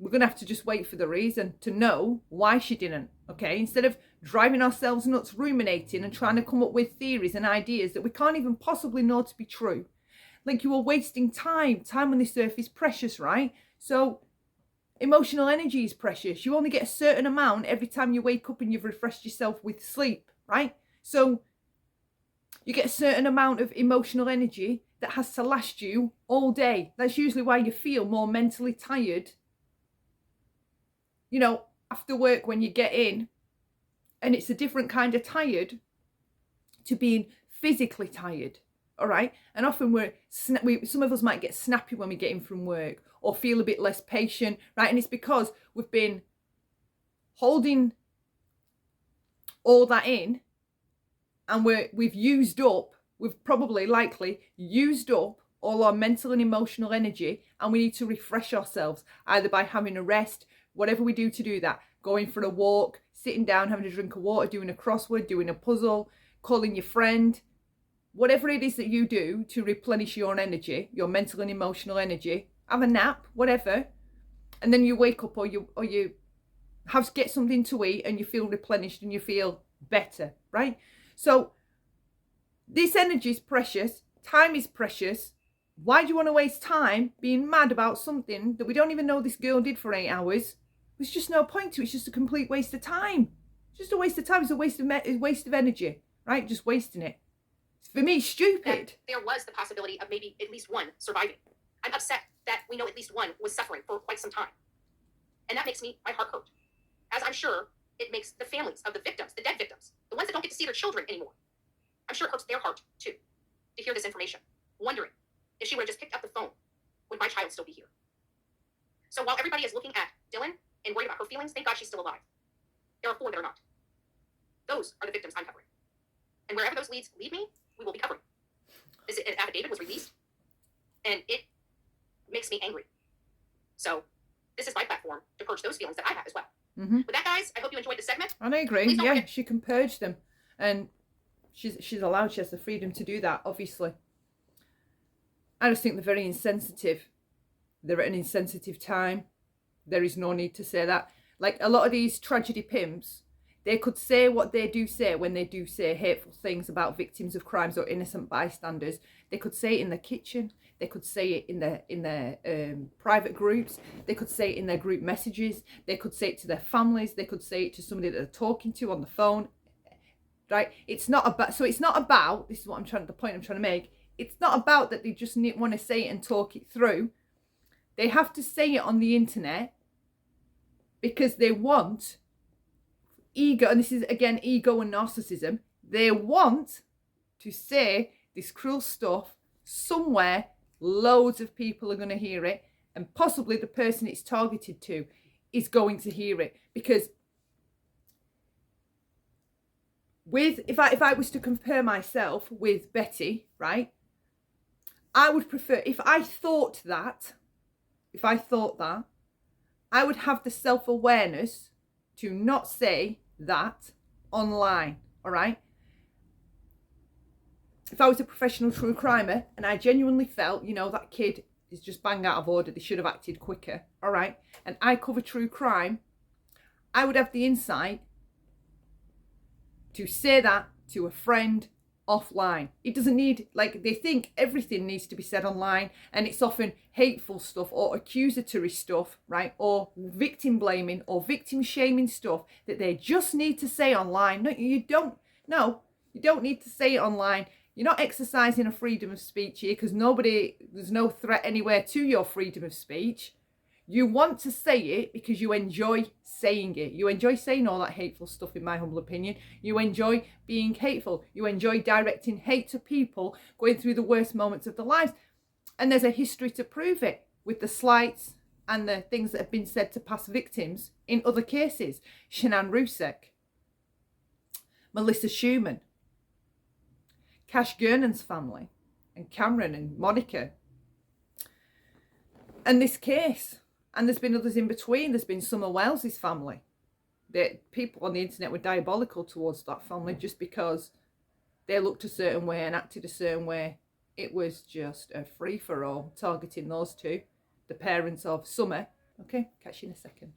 we're going to have to just wait for the reason to know why she didn't, okay? Instead of driving ourselves nuts, ruminating and trying to come up with theories and ideas that we can't even possibly know to be true. Like, you are wasting time. Time on this earth is precious, right? So emotional energy is precious. You only get a certain amount every time you wake up and you've refreshed yourself with sleep, right? So you get a certain amount of emotional energy that has to last you all day. That's usually why you feel more mentally tired, you know, after work when you get in. And it's a different kind of tired to being physically tired, all right? And often some of us might get snappy when we get in from work or feel a bit less patient, right? And it's because we've been holding all that in, and we've probably likely used up all our mental and emotional energy, and we need to refresh ourselves either by having a rest, whatever we do to do that, going for a walk, sitting down, having a drink of water, doing a crossword, doing a puzzle, calling your friend, whatever it is that you do to replenish your energy, your mental and emotional energy. Have a nap, whatever, and then you wake up or you get something to eat and you feel replenished and you feel better, right? So this energy is precious. Time is precious. Why do you want to waste time being mad about something that we don't even know this girl did for 8 hours? There's just no point to it. It's just a complete waste of time. It's just a waste of time. It's a waste of energy, right? Just wasting it. For me, stupid. There was the possibility of maybe at least one surviving. I'm upset that we know at least one was suffering for quite some time. And that makes my heart hurt. As I'm sure it makes the families of the victims, the dead victims, the ones that don't get to see their children anymore. I'm sure it hurts their heart too, to hear this information, wondering if she would have just picked up the phone, would my child still be here? So while everybody is looking at Dylan and worried about her feelings, thank God she's still alive. There are 4 that are not. Those are the victims I'm covering. And wherever those leads lead me, we will be covering. An affidavit was released, and it makes me angry. So this is my platform to purge those feelings that I have as well. Mm-hmm. With that, guys, I hope you enjoyed this segment. And I agree. Yeah, forget. She can purge them. And she's allowed, she has the freedom to do that, obviously. I just think they're very insensitive. They're at an insensitive time. There is no need to say that. Like, a lot of these tragedy pimps, they could say what they do say when they do say hateful things about victims of crimes or innocent bystanders. They could say it in the kitchen. They could say it in their private groups. They could say it in their group messages. They could say it to their families. They could say it to somebody that they're talking to on the phone. Right? It's not about, so it's not about, this is what the point I'm trying to make. It's not about that they just want to say it and talk it through. They have to say it on the internet because they want ego, and this is again ego and narcissism. They want to say this cruel stuff somewhere. Loads of people are going to hear it, and possibly the person it's targeted to is going to hear it. Because if I was to compare myself with Betty, right, I would prefer, if I thought that, I would have the self-awareness to not say that online, all right? If I was a professional true crimer and I genuinely felt, that kid is just bang out of order, they should have acted quicker, all right? And I cover true crime, I would have the insight to say that to a friend offline. It doesn't need, they think everything needs to be said online, and it's often hateful stuff or accusatory stuff, right? Or victim blaming or victim shaming stuff that they just need to say online. No, you don't need to say it online. You're not exercising a freedom of speech here because there's no threat anywhere to your freedom of speech. You want to say it because you enjoy saying it. You enjoy saying all that hateful stuff, in my humble opinion. You enjoy being hateful. You enjoy directing hate to people going through the worst moments of their lives. And there's a history to prove it with the slights and the things that have been said to past victims in other cases. Shanann Rusek, Melissa Schumann, Cash Gernon's family, and Cameron and Monica. And this case. And there's been others in between. There's been Summer Wells' family. People on the internet were diabolical towards that family just because they looked a certain way and acted a certain way. It was just a free-for-all targeting those two, the parents of Summer Okay, catch you in a second.